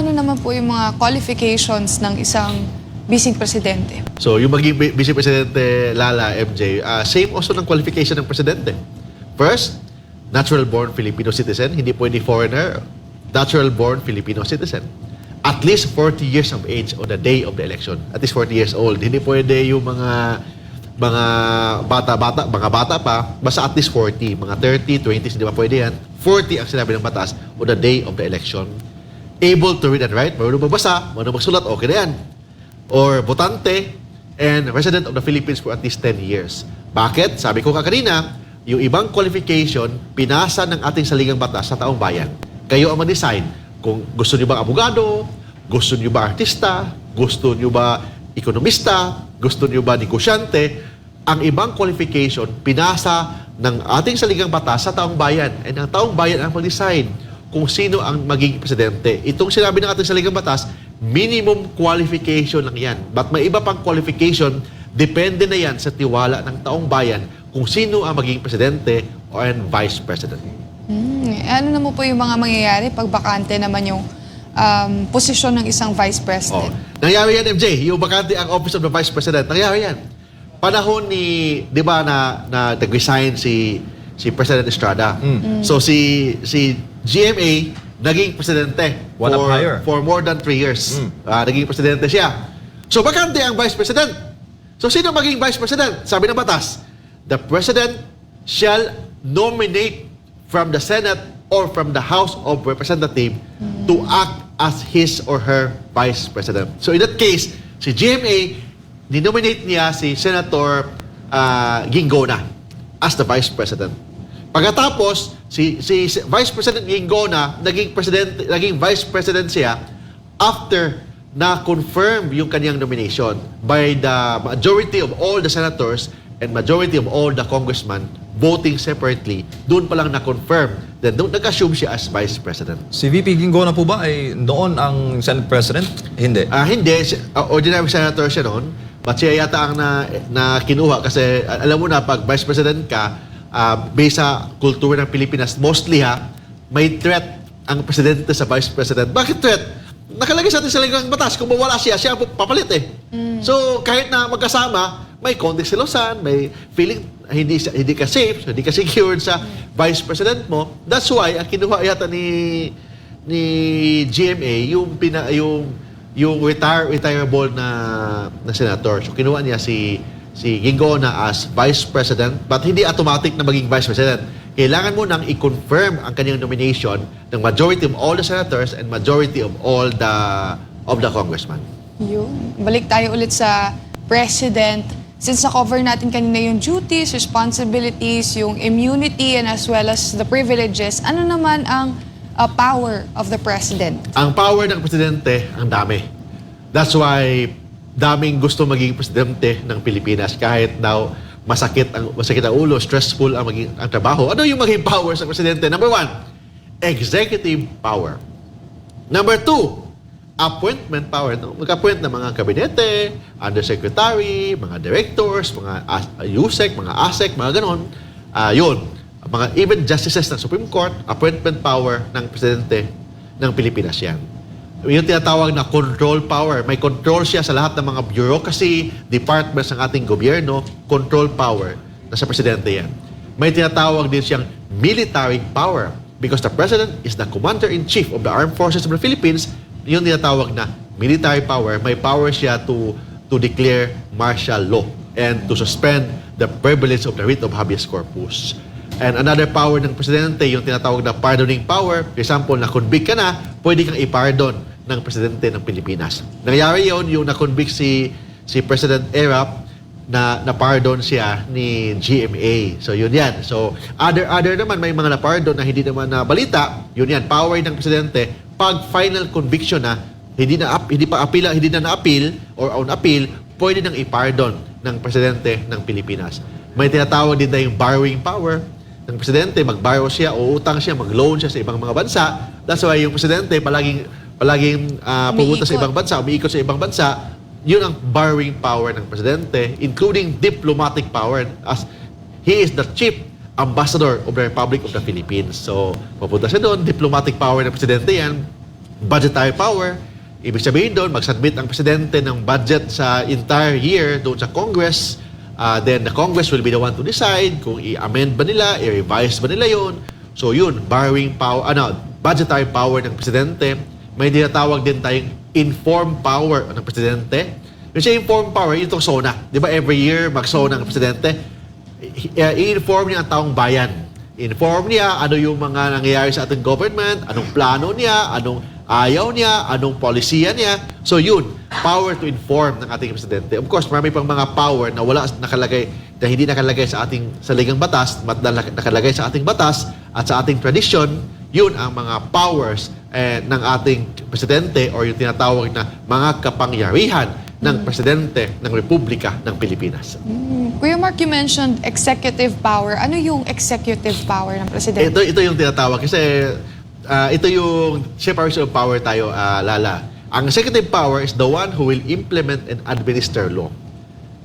Ano naman po yung mga qualifications ng isang bising presidente? So, yung maging vice presidente, Lala, MJ, same also ng qualification ng presidente. First, natural-born Filipino citizen, hindi pwede foreigner, natural-born Filipino citizen. At least 40 years of age on the day of the election. At least 40 years old. Hindi pwede yung mga bata pa, basta at least 40. Mga 30, 20s, hindi ba pwede yan? 40 ang sinabi ng batas on the day of the election. Able to read and write, marunong magbasa, marunong magsulat, okay na yan. Or botante and resident of the Philippines for at least 10 years. Bakit? Sabi ko kanina, yung ibang qualification, pinasa ng ating saligang batas sa taong bayan. Kayo ang mag-decide kung gusto niyo ba abogado, gusto niyo ba artista, gusto niyo ba ekonomista, gusto niyo ba negosyante. Ang ibang qualification, pinasa ng ating saligang batas sa taong bayan. And ang taong bayan ang mag-decide kung sino ang magiging presidente. Itong sinabi ng ating saligang batas, minimum qualification lang yan. But may iba pang qualification, depende na yan sa tiwala ng taong bayan kung sino ang magiging presidente o vice president. Ano naman po yung mga mangyayari pag bakante naman yung posisyon ng isang vice president? Nangyari yan, MJ. Yung bakante ang office of the vice president. Nangyari yan. Panahon ni, di ba, na nag-resign si President Estrada. So, si GMA naging presidente for more than 3 years. Naging presidente siya. So, bakante ang vice president. So, sino maging vice president? Sabi ng batas, the president shall nominate from the Senate or from the House of Representatives to act as his or her vice president. So, in that case, si GMA, dinominate niya si Senator Ginggona as the Vice President. Pagkatapos, si Vice President Ginggona naging Vice President siya after na-confirm yung kanyang nomination by the majority of all the senators and majority of all the congressmen voting separately. Doon pa lang na-confirm. Then doon nag-assume siya as Vice President. Si VP Ginggona po ba ay noon ang Senate President? Hindi. Hindi. Ordinary senator siya noon. But siya yata ang na kinuha kasi alam mo na pag Vice President ka, based sa kultura ng Pilipinas, mostly may threat ang presidente sa Vice President. Bakit threat? Nakalagay sa atin sa ligang batas. Kung mawala siya ang papalit eh. So kahit na magkasama, may konting silosan, may feeling hindi ka safe, hindi ka secured sa Vice President mo. That's why ang kinuha yata ni GMA yung retireable na senator. So kinuha niya si Ginggona as Vice President, but hindi automatic na maging Vice President. Kailangan mo nang i-confirm ang kanyang nomination ng majority of all the senators and majority of all the congressmen. Yun. Balik tayo ulit sa President since na-cover natin kanina yung duties, responsibilities, yung immunity, and as well as the privileges, ano naman ang power of the President? Ang power ng presidente, ang dami. That's why daming gusto maging presidente ng Pilipinas kahit daw masakit ang ulo, stressful ang trabaho. Ano yung maging powers ng presidente? Number 1, executive power. Number 2, appointment power. Mag-appoint ng mga kabinete, undersecretary, mga directors, mga USEC, mga ASEC, mga ganon. Yun. Mga even justices ng Supreme Court, appointment power ng presidente ng Pilipinas yan. Yung tinatawag na control power. May control siya sa lahat ng mga bureaucracy, departments ng ating gobyerno, control power. Nasa presidente yan. May tinatawag din siyang military power because the president is the commander-in-chief of the armed forces of the Philippines. Yung tinatawag na military power, may power siya to declare martial law and to suspend the privilege of the writ of habeas corpus. And another power ng presidente, yung tinatawag na pardoning power. For example, na-convict ka na, pwede kang i-pardon ng presidente ng Pilipinas. Nangyari yun, yung na-convict si President Erap, na pardon siya ni GMA. So yun yan. So other naman, may mga na-pardon na hindi naman na balita. Yun yan, power ng presidente. Pag final conviction na, hindi na na-appeal or on appeal, pwede nang i-pardon ng presidente ng Pilipinas. May tinatawag din na yung borrowing power ng presidente. Mag-borrow siya o utang siya, mag-loan siya sa ibang mga bansa. That's why yung presidente palaging pumunta sa ibang bansa, umiikot sa ibang bansa. Yun ang borrowing power ng presidente, including diplomatic power, as he is the chief ambassador of the Republic of the Philippines. So, mapunta siya doon, diplomatic power ng presidente yan, budgetary power. Ibig sabihin doon, mag-submit ang presidente ng budget sa entire year doon sa Congress. Then the Congress will be the one to decide kung i-amend ba nila, i-revise ba nila yun. So yun, borrowing power, budgetary power ng presidente. May dinatawag din tayong informed power ng presidente. Yung siya informed power, itong SONA. Di ba every year mag-SONA ng presidente? I-inform niya ang taong bayan. Inform niya ano yung mga nangyayari sa ating government, anong plano niya, anong ayaw niya, anong polisiya niya. So yun, power to inform ng ating presidente. Of course, marami pang mga power na hindi nakalagay sa ating saligang batas, nakalagay sa ating batas at sa ating tradisyon. Yun ang mga powers ng ating presidente or yung tinatawag na mga kapangyarihan ng presidente ng Republika ng Pilipinas. Kuya Mark, you mentioned executive power. Ano yung executive power ng presidente? Ito yung tinatawag kasi ito yung separation of power tayo, Lala. Ang executive power is the one who will implement and administer law.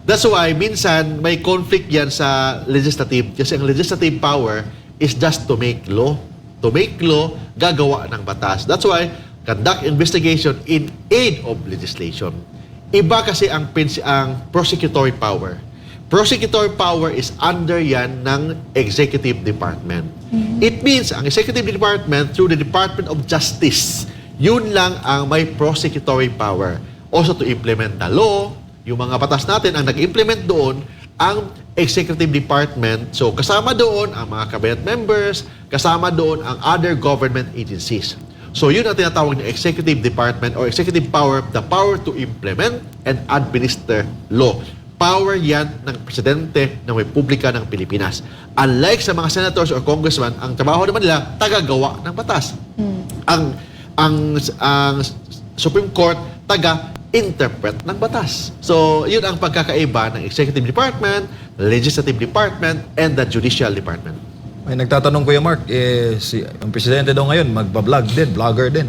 That's why minsan may conflict yan sa legislative kasi ang legislative power is just to make law. To make law, gagawa ng batas. That's why conduct investigation in aid of legislation. Iba kasi ang prosecutory power. Prosecutory power is under yan ng executive department. It means ang executive department through the Department of Justice, yun lang ang may prosecutory power. Also to implement the law, yung mga batas natin, ang nag-implement doon, ang executive department. So kasama doon ang mga cabinet members, kasama doon ang other government agencies. So yun ang tinatawag na executive department or executive power, the power to implement and administer law. Power yan ng presidente ng Republika ng Pilipinas. Unlike sa mga senators or congressman, ang trabaho naman nila, tagagawa ng batas. Ang Supreme Court, taga-interpret ng batas. So, yun ang pagkakaiba ng executive department, legislative department, and the judicial department. May nagtatanong, Kuya Mark, ang presidente daw ngayon, magpa-vlog din, vlogger din.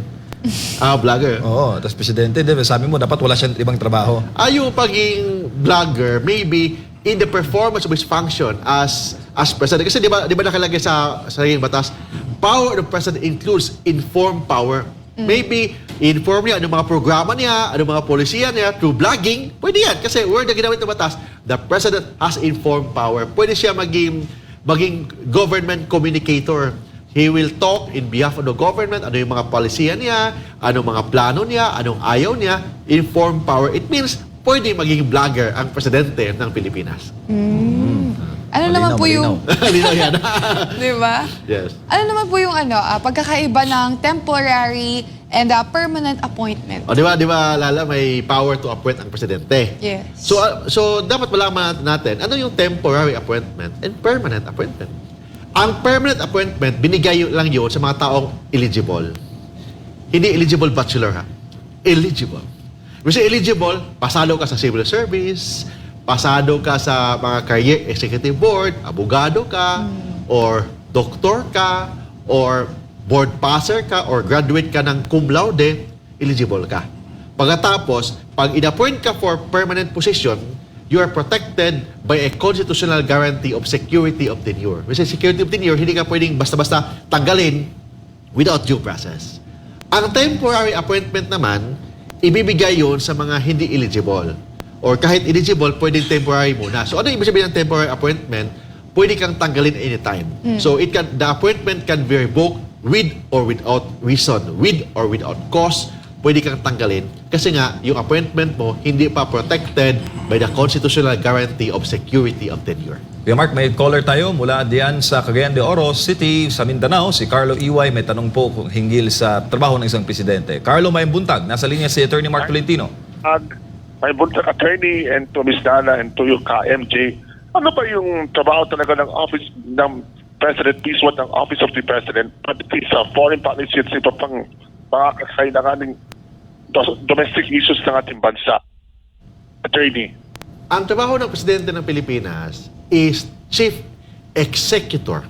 Vlogger. Oo, tapos presidente din, sabi mo, dapat wala siyang ibang trabaho. Yung pagiging vlogger, maybe in the performance of his function as president. Kasi di ba nakalagay sa sarili batas, power of the president includes informed power. Maybe inform niya anong mga programa niya, anong mga polisiya niya through vlogging. Pwede yan. Kasi word na ginamit ng batas, the president has informed power. Pwede siya maging government communicator. He will talk in behalf of the government, ano yung mga polisiya niya, anong mga plano niya, anong ayaw niya, informed power. It means pwede maging vlogger ang presidente ng Pilipinas. Ano naman po yung... Linaw yan. Di ba? Yes. Ano naman po yung pagkakaiba ng temporary and permanent appointment. O, di ba, Lala, may power to appoint ang presidente. Yes. So dapat malaman natin, ano yung temporary appointment and permanent appointment? Ang permanent appointment, binigay lang yun sa mga taong eligible. Hindi eligible bachelor, ha? Eligible. Kasi eligible, pasado ka sa civil service, pasado ka sa mga career executive board, abogado ka, or doktor ka, or board passer ka, or graduate ka ng cum laude, eligible ka. Pagkatapos, pag in-appoint ka for permanent position, you are protected by a constitutional guarantee of security of tenure. Kasi security of tenure, hindi ka pwedeng basta-basta tanggalin without due process. Ang temporary appointment naman, ibibigay yun sa mga hindi eligible. Or kahit eligible, pwedeng temporary muna. So ano ibig sabihin ng temporary appointment? Pwede kang tanggalin anytime. So the appointment can be revoked with or without reason, with or without cause. Pwede kang tanggalin kasi nga yung appointment mo hindi pa protected by the constitutional guarantee of security of tenure. Kuya Mark, may caller tayo mula diyan sa Cagayan de Oro City sa Mindanao. Si Carlo Iway may tanong po hinggil sa trabaho ng isang presidente. Carlo, may buntag. Nasa linya si Attorney Mark Tolentino. May buntag, attorney, and to Ms. Dana and to yung KMJ. Ano ba yung trabaho talaga ng office ng President, mismo ng Office of the President, pati sa foreign policy at ito pang mga kakailanganing domestic issues ng ating bansa? Attorney. Ang trabaho ng Presidente ng Pilipinas is Chief Executor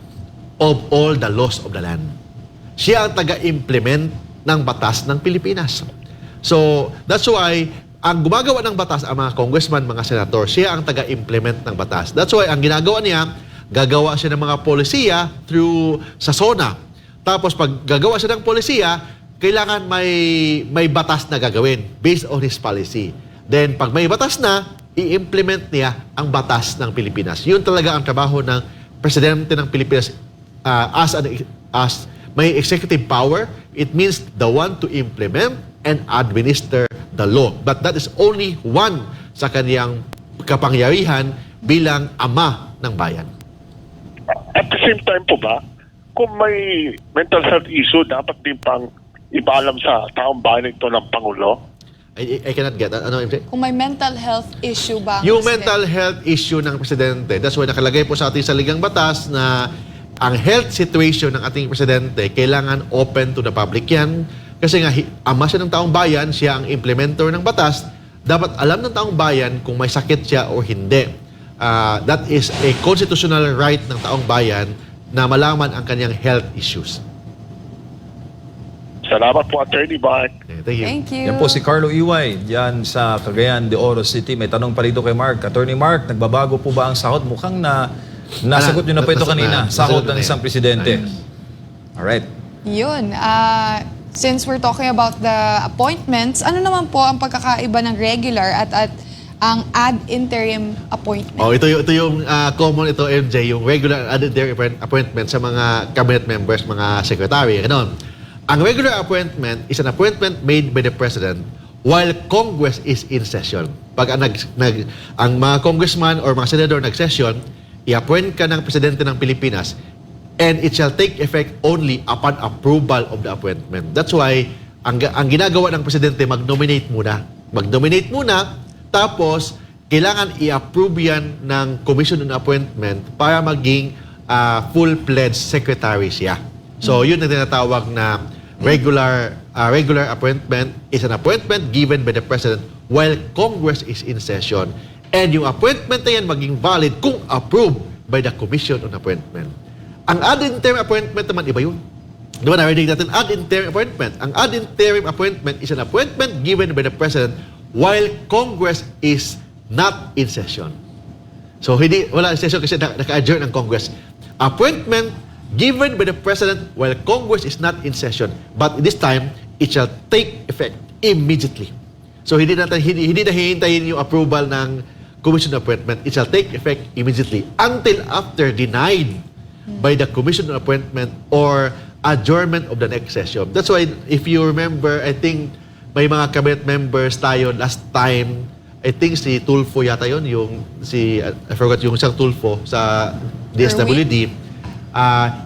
of all the laws of the land. Siya ang taga-implement ng batas ng Pilipinas. So, that's why ang gumagawa ng batas ang mga congressman, mga senator, siya ang taga-implement ng batas. That's why ang ginagawa niya, gagawa siya ng mga polisiya through sa SONA. Tapos pag gagawa siya ng polisiya, kailangan may batas na gagawin based on his policy. Then pag may batas na, i-implement niya ang batas ng Pilipinas. Yun talaga ang trabaho ng Presidente ng Pilipinas as may executive power. It means the one to implement and administer the law. But that is only one sa kaniyang kapangyarihan bilang ama ng bayan. At the same time po ba, kung may mental health issue, dapat din pang ipaalam sa taong bayan ito ng Pangulo? I cannot get that. Ano, MJ? Kung may mental health issue ba? Yung mental health issue ng Presidente, that's why nakalagay po sa ating saligang batas na ang health situation ng ating Presidente, kailangan open to the public yan. Kasi nga, ama siya ng taong bayan, siya ang implementer ng batas, dapat alam ng taong bayan kung may sakit siya o hindi. That is a constitutional right ng taong bayan na malaman ang kanyang health issues. Salamat po, Attorney Mark. Thank you. Thank you. Yan po si Carlo Iway diyan sa Cagayan de Oro City. May tanong pa rito kay Mark. Attorney Mark, nagbabago po ba ang sahod? Mukhang nasagot nyo na po ito kanina. Sahod ng isang presidente. Alright. Yun. Since we're talking about the appointments, ano naman po ang pagkakaiba ng regular at ang ad interim appointment? Oh, ito yung common ito, MJ, yung regular ad interim appointment sa mga cabinet members, mga secretary, ganon. Ang regular appointment is an appointment made by the President while Congress is in session. Pag ang mga congressman or mga senador nag-session, i-appoint ka ng Presidente ng Pilipinas and it shall take effect only upon approval of the appointment. That's why, ang ginagawa ng Presidente, mag-nominate muna. Mag-nominate muna, tapos kailangan i-approve yan ng Commission on Appointment para maging full-fledged secretary siya. So, yun ang tinatawag na regular appointment is an appointment given by the President while Congress is in session. And yung appointment na yan maging valid kung approved by the Commission on Appointment. Ang ad interim appointment naman, iba yun. Di ba, narinig natin ad interim appointment. Ang ad interim appointment is an appointment given by the President while Congress is not in session. So, wala in session kasi naka-adjourn ang Congress. Appointment given by the President while Congress is not in session. But this time, it shall take effect immediately. So, hindi na hihintayin yung approval ng Commission on Appointment. It shall take effect immediately until after denied by the Commission on Appointment or adjournment of the next session. That's why, if you remember, I think may mga cabinet members tayo last time, I think si Tulfo yata yun, I forgot yung isang Tulfo sa DSWD,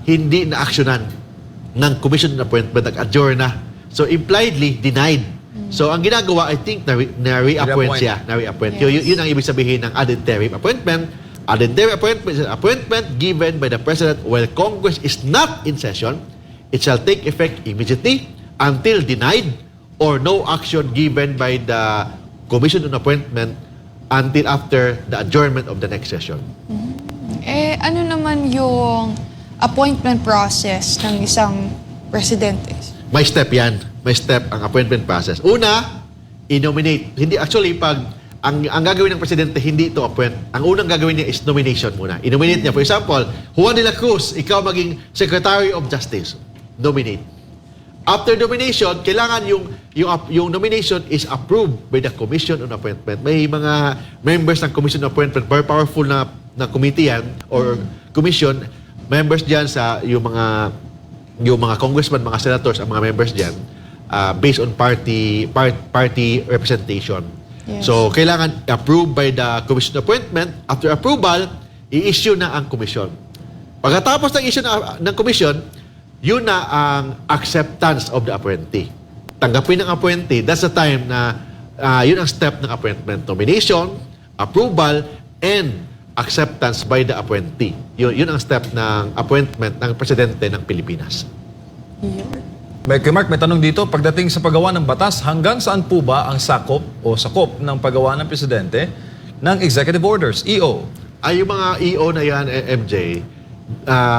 hindi na-actionan ng Commission on Appointment, nag-adjourn na So impliedly, denied. So ang ginagawa, I think, na-reappoint siya. Na-reappoint. Yes. Yun ang ibig sabihin ng ad interim appointment. Ad interim appointment is an appointment given by the President while Congress is not in session. It shall take effect immediately until denied or no action given by the Commission on Appointment until after the adjournment of the next session. Ano naman yung appointment process ng isang presidente? May step yan. May step ang appointment process. Una, i-nominate. Hindi, actually, pag ang gagawin ng presidente, hindi ito appoint. Ang unang gagawin niya is nomination muna. I-nominate niya. For example, Juan de la Cruz, ikaw maging Secretary of Justice. Nominate. After nomination, kailangan yung nomination is approved by the Commission on Appointment. May mga members ng Commission on Appointment, very powerful na committee yan, or commission, members dyan sa yung mga congressman, mga senators, ang mga members dyan, based on party representation. Yes. So, kailangan approved by the Commission on Appointment. After approval, i-issue na ang commission. Pagkatapos ng issue ng commission, yun na ang acceptance of the appointee. Tanggapin ng appointee, that's the time na yun ang step ng appointment. Nomination, approval, and acceptance by the appointee. Yun ang step ng appointment ng Presidente ng Pilipinas. Kay Mark, may tanong dito, pagdating sa paggawa ng batas, hanggang saan po ba ang sakop ng paggawa ng Presidente ng executive orders, EO? Yung mga EO na yan, MJ,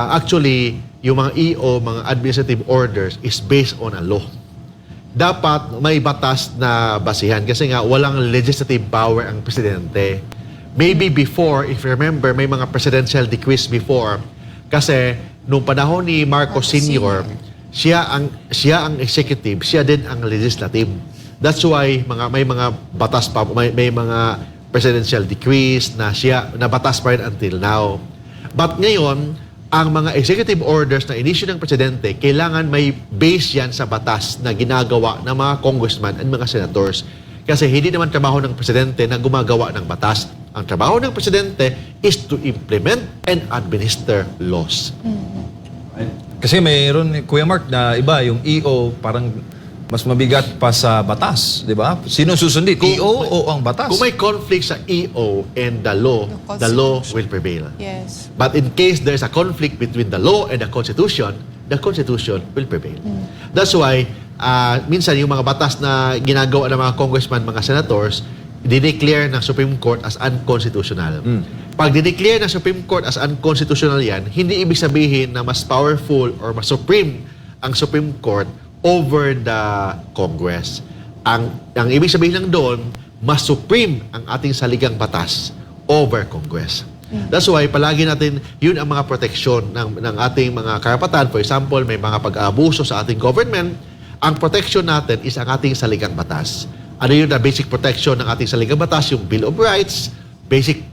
actually, yung mga EO, mga administrative orders is based on a law. Dapat may batas na basihan kasi nga walang legislative power ang presidente. Maybe before, if you remember, may mga presidential decrees before kasi nung panahon ni Marcos Sr., siya ang executive, siya din ang legislative. That's why may mga batas pa, may mga presidential decrees na batas pa rin until now. But ngayon, ang mga executive orders na inisyu ng presidente, kailangan may base yan sa batas na ginagawa ng mga congressman at mga senators. Kasi hindi naman trabaho ng presidente na gumagawa ng batas. Ang trabaho ng presidente is to implement and administer laws. Kasi mayroon, Kuya Mark, na iba, yung EO parang mas mabigat pa sa batas, di ba? Sino susundin? EO o ang batas? Kung may conflict sa EO and the law will prevail. Yes. But in case there's a conflict between the law and the Constitution will prevail. That's why, minsan yung mga batas na ginagawa ng mga congressman, mga senators, dineclare ng Supreme Court as unconstitutional. Pag dineclare ng Supreme Court as unconstitutional yan, hindi ibig sabihin na mas powerful or mas supreme ang Supreme Court over the Congress. Ang ibig sabihin lang doon, mas supreme ang ating saligang batas over Congress. That's why palagi natin, yun ang mga proteksyon ng ating mga karapatan. For example, may mga pag-aabuso sa ating government, ang protection natin is ang ating saligang batas. Ano yun na basic protection ng ating saligang batas? Yung Bill of Rights, basic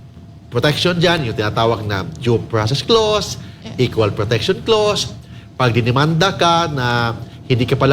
protection dyan, yung tinatawag na Due Process Clause, Equal Protection Clause. Pag dinimanda ka na hindi pa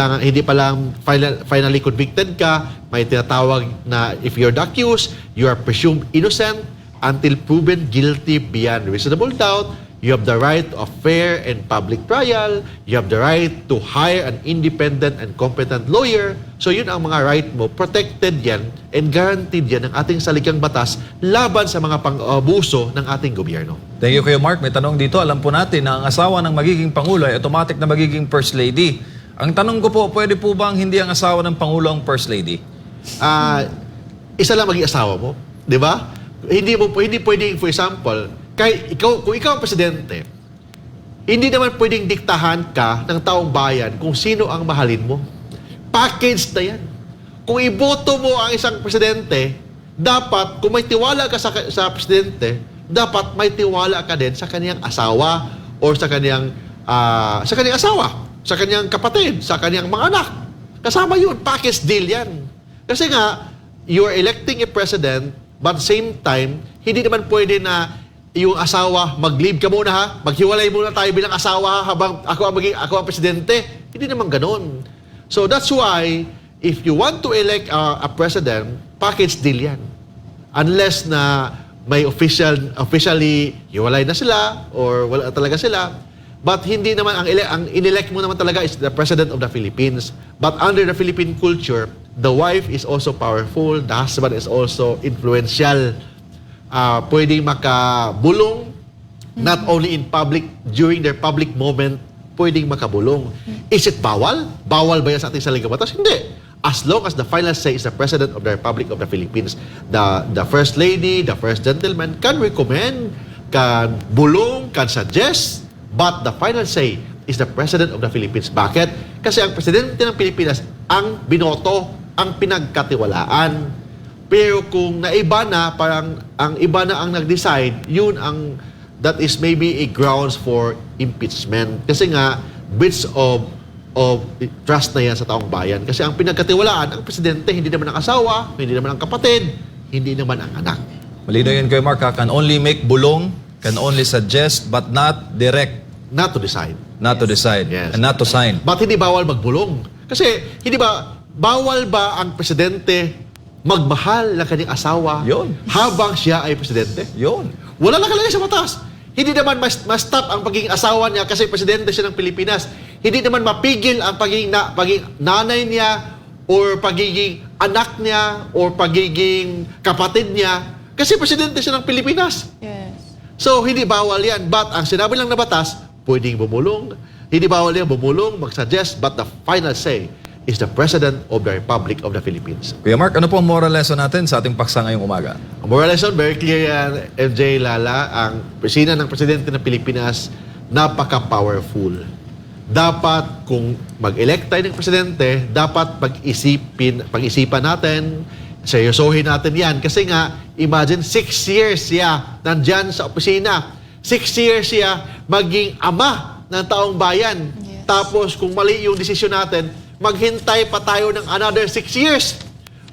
lang finally convicted ka, may tinatawag na if you're the accused, you are presumed innocent until proven guilty beyond reasonable doubt. You have the right of fair and public trial. You have the right to hire an independent and competent lawyer. So yun ang mga right mo. Protected yan and guaranteed yan ng ating saligang batas laban sa mga pang-abuso ng ating gobyerno. Thank you, Kuya Mark. May tanong dito. Alam po natin na ang asawa ng magiging Pangulo ay automatic na magiging First Lady. Ang tanong ko po, pwede po bang hindi ang asawa ng Pangulo ang First Lady? Isa lang maging asawa mo. Di ba? Hindi pwedeng, for example, kung ikaw ang presidente, hindi naman pwedeng diktahan ka ng taong bayan kung sino ang mahalin mo. Package na yan. Kung iboto mo ang isang presidente, dapat, kung may tiwala ka sa presidente, dapat may tiwala ka din sa kaniyang asawa or sa kaniyang asawa, sa kaniyang kapatid, sa kaniyang mga anak. Kasama yun. Package deal yan. Kasi nga, you are electing a president, but same time, hindi naman pwede na yung asawa, mag-leave ka muna ha, maghiwalay muna tayo bilang asawa habang ako ang presidente. Hindi naman ganon. So that's why, if you want to elect a president, package deal yan. Unless na may officially hiwalay na sila or wala talaga sila, But hindi naman, ang inelect mo naman talaga is the President of the Philippines. But under the Philippine culture, the wife is also powerful, the husband is also influential. Pwedeng makabulong, not only in public, during their public moment, pwedeng makabulong. Is it bawal? Bawal ba yan sa ating saligang batas? Hindi. As long as the final say is the President of the Republic of the Philippines, the First Lady, the First Gentleman can recommend, can bulong, can suggest, but the final say is the President of the Philippines. Bakit? Kasi ang Presidente ng Pilipinas ang binoto, ang pinagkatiwalaan. Pero kung naiba na, parang ang iba na ang nag-decide, yun ang, that is maybe a grounds for impeachment. Kasi nga, breach of trust na yan sa taong bayan. Kasi ang pinagkatiwalaan, ang Presidente, hindi naman ang asawa, hindi naman ang kapatid, hindi naman ang anak. Malinaw yun kay Mark, can only make bulong, can only suggest, but not direct. Not to decide. Not to decide. Yes. And not to sign. But hindi bawal magbulong. Kasi, hindi ba, bawal ba ang Presidente magmahal ng kanyang asawa habang siya ay Presidente? Yun. Wala nakalagay sa batas. Hindi naman ma-stop ang pagiging asawa niya kasi Presidente siya ng Pilipinas. Hindi naman mapigil ang pagiging nanay niya or pagiging anak niya or pagiging kapatid niya kasi Presidente siya ng Pilipinas. Yes. So, hindi bawal yan. But ang sinabi lang na batas, pwedeng bumulong. Hindi bawal yan bumulong, mag-suggest, but the final say is the President of the Republic of the Philippines. Kuya Mark, ano po ang moral lesson natin sa ating paksa ngayong umaga? Ang moral lesson, very clear yan, MJ Lala, ang presina ng Presidente ng Pilipinas, napaka-powerful. Dapat, kung mag-elect tayo ng Presidente, dapat pag-isipan natin, seryosohin natin yan. Kasi nga, imagine, 6 years siya nandyan sa opisina. 6 years siya maging ama ng taong bayan. Yes. Tapos, kung mali yung desisyon natin, maghintay pa tayo ng another 6 years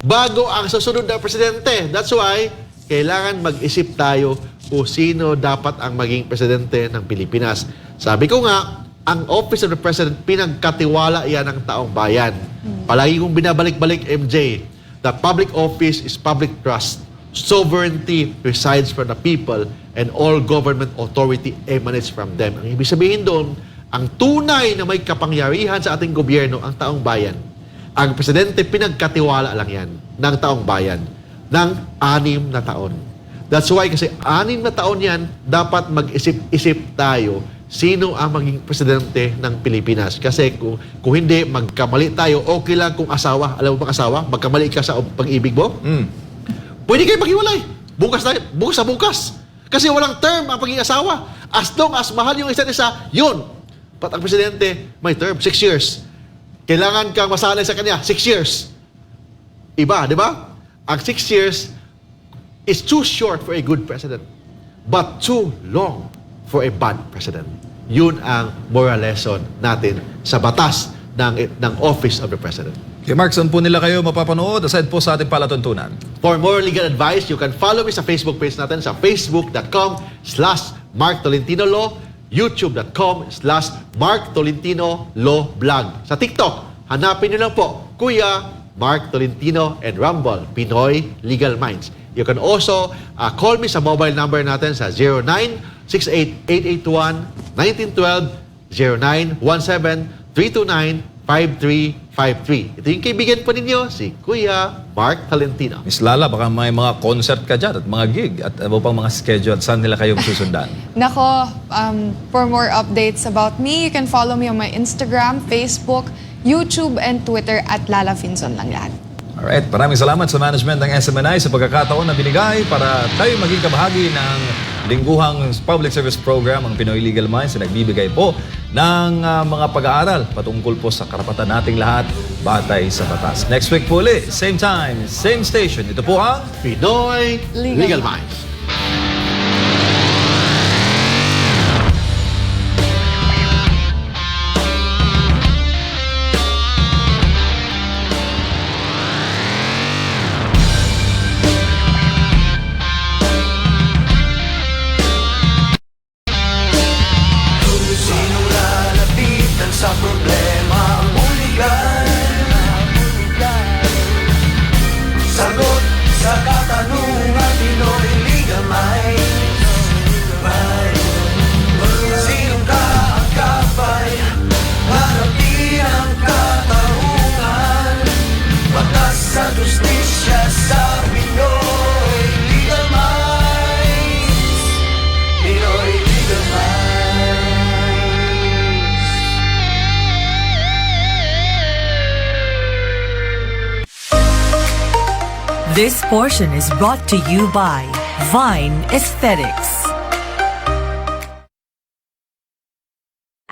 bago ang susunod na Presidente. That's why, kailangan mag-isip tayo kung sino dapat ang maging Presidente ng Pilipinas. Sabi ko nga, ang Office of the President, pinagkatiwala yan ng taong bayan. Palagi kong binabalik-balik, MJ, the public office is public trust. Sovereignty resides from the people and all government authority emanates from them. Ang ibig sabihin doon, ang tunay na may kapangyarihan sa ating gobyerno, ang taong bayan. Ang Presidente, pinagkatiwala lang yan ng taong bayan ng 6 na taon. That's why, kasi 6 na taon yan, dapat mag-isip-isip tayo sino ang maging Presidente ng Pilipinas. Kasi kung hindi, magkamali tayo, okay lang kung asawa, alam mo bang asawa, magkamali ka sa pag-ibig mo, pwede kayo maghiwalay. Bukas sa bukas. Kasi walang term ang pagiging asawa. As long as mahal yung isa't isa, yun. But ang Presidente, may term, 6 years. Kailangan kang masanay sa kanya, 6 years. Iba, di ba? Ang 6 years is too short for a good president, but too long for a bad president. Yun ang moral lesson natin sa batas ng Office of the President. Kay Mark, saan po nila kayo mapapanood aside po sa ating palatuntunan? For more legal advice, you can follow me sa Facebook page natin sa facebook.com/Mark Tolentino Law, youtube.com/Mark Tolentino Law Blog. Sa TikTok, hanapin nyo lang po, Kuya Mark Tolentino and Rumble, Pinoy Legal Minds. You can also call me sa mobile number natin sa 0968-881-1912, 0917-329-5353. Ito yung kaibigan po ninyo, si Kuya Mark Tolentino. Miss Lala, baka may mga concert ka dyan at mga gig at ano pang mga schedule. Saan nila kayo susundan? Nako, for more updates about me, you can follow me on my Instagram, Facebook, YouTube, and Twitter at Lala Finzon lang lahat. Alright, maraming salamat sa management ng SMNI sa pagkakataon na binigay para tayo maging kabahagi ng lingguhang public service program ang Pinoy Legal Minds na nagbibigay po ng mga pag-aaral patungkol po sa karapatan nating lahat batay sa batas. Next week po ulit, same time, same station. Ito po ang Pinoy Legal Minds. Sa problema mong legal, sagot sa katanungan, Pinoy Legal. justisya sa Pinoy Legal Minds. Pinoy Legal Minds. This portion is brought to you by Vine Aesthetics.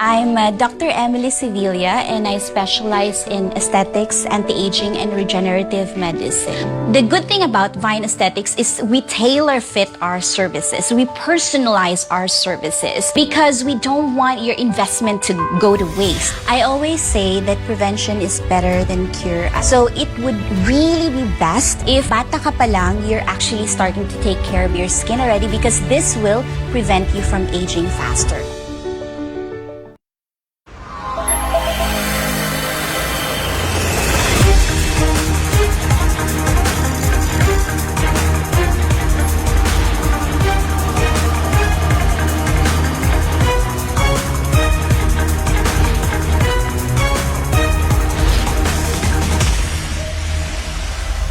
I'm Dr. Emily Sevilla, and I specialize in aesthetics, anti-aging, and regenerative medicine. The good thing about Vine Aesthetics is we tailor fit our services. We personalize our services because we don't want your investment to go to waste. I always say that prevention is better than cure. So it would really be best if bata ka pa lang, you're actually starting to take care of your skin already, because this will prevent you from aging faster.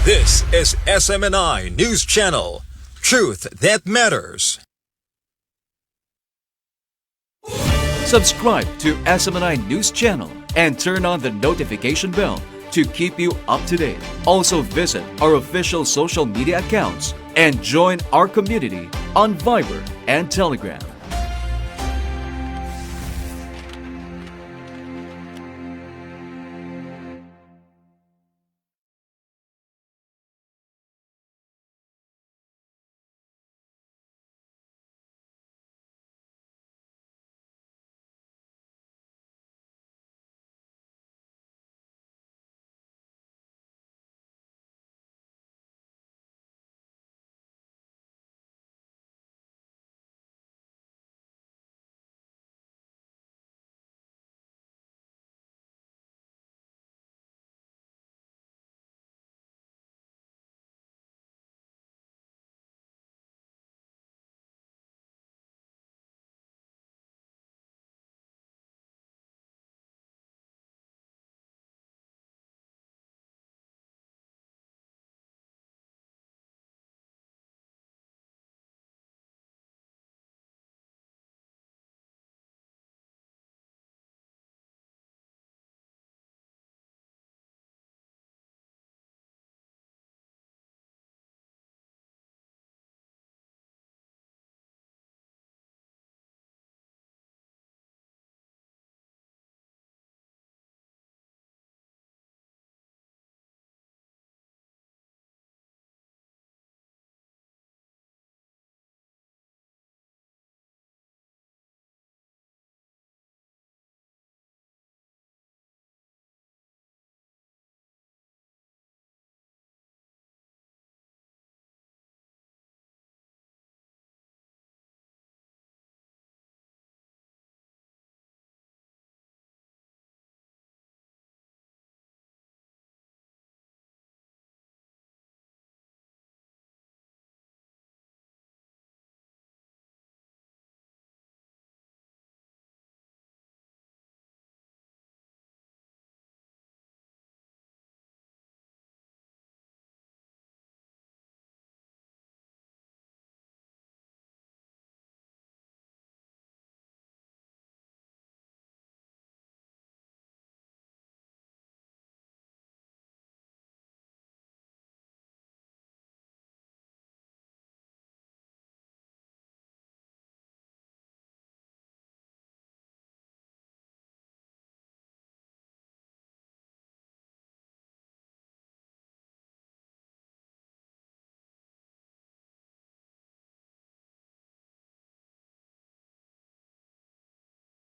This is SMNI News Channel. Truth that matters. Subscribe to SMNI News Channel and turn on the notification bell to keep you up to date. Also visit our official social media accounts and join our community on Viber and Telegram.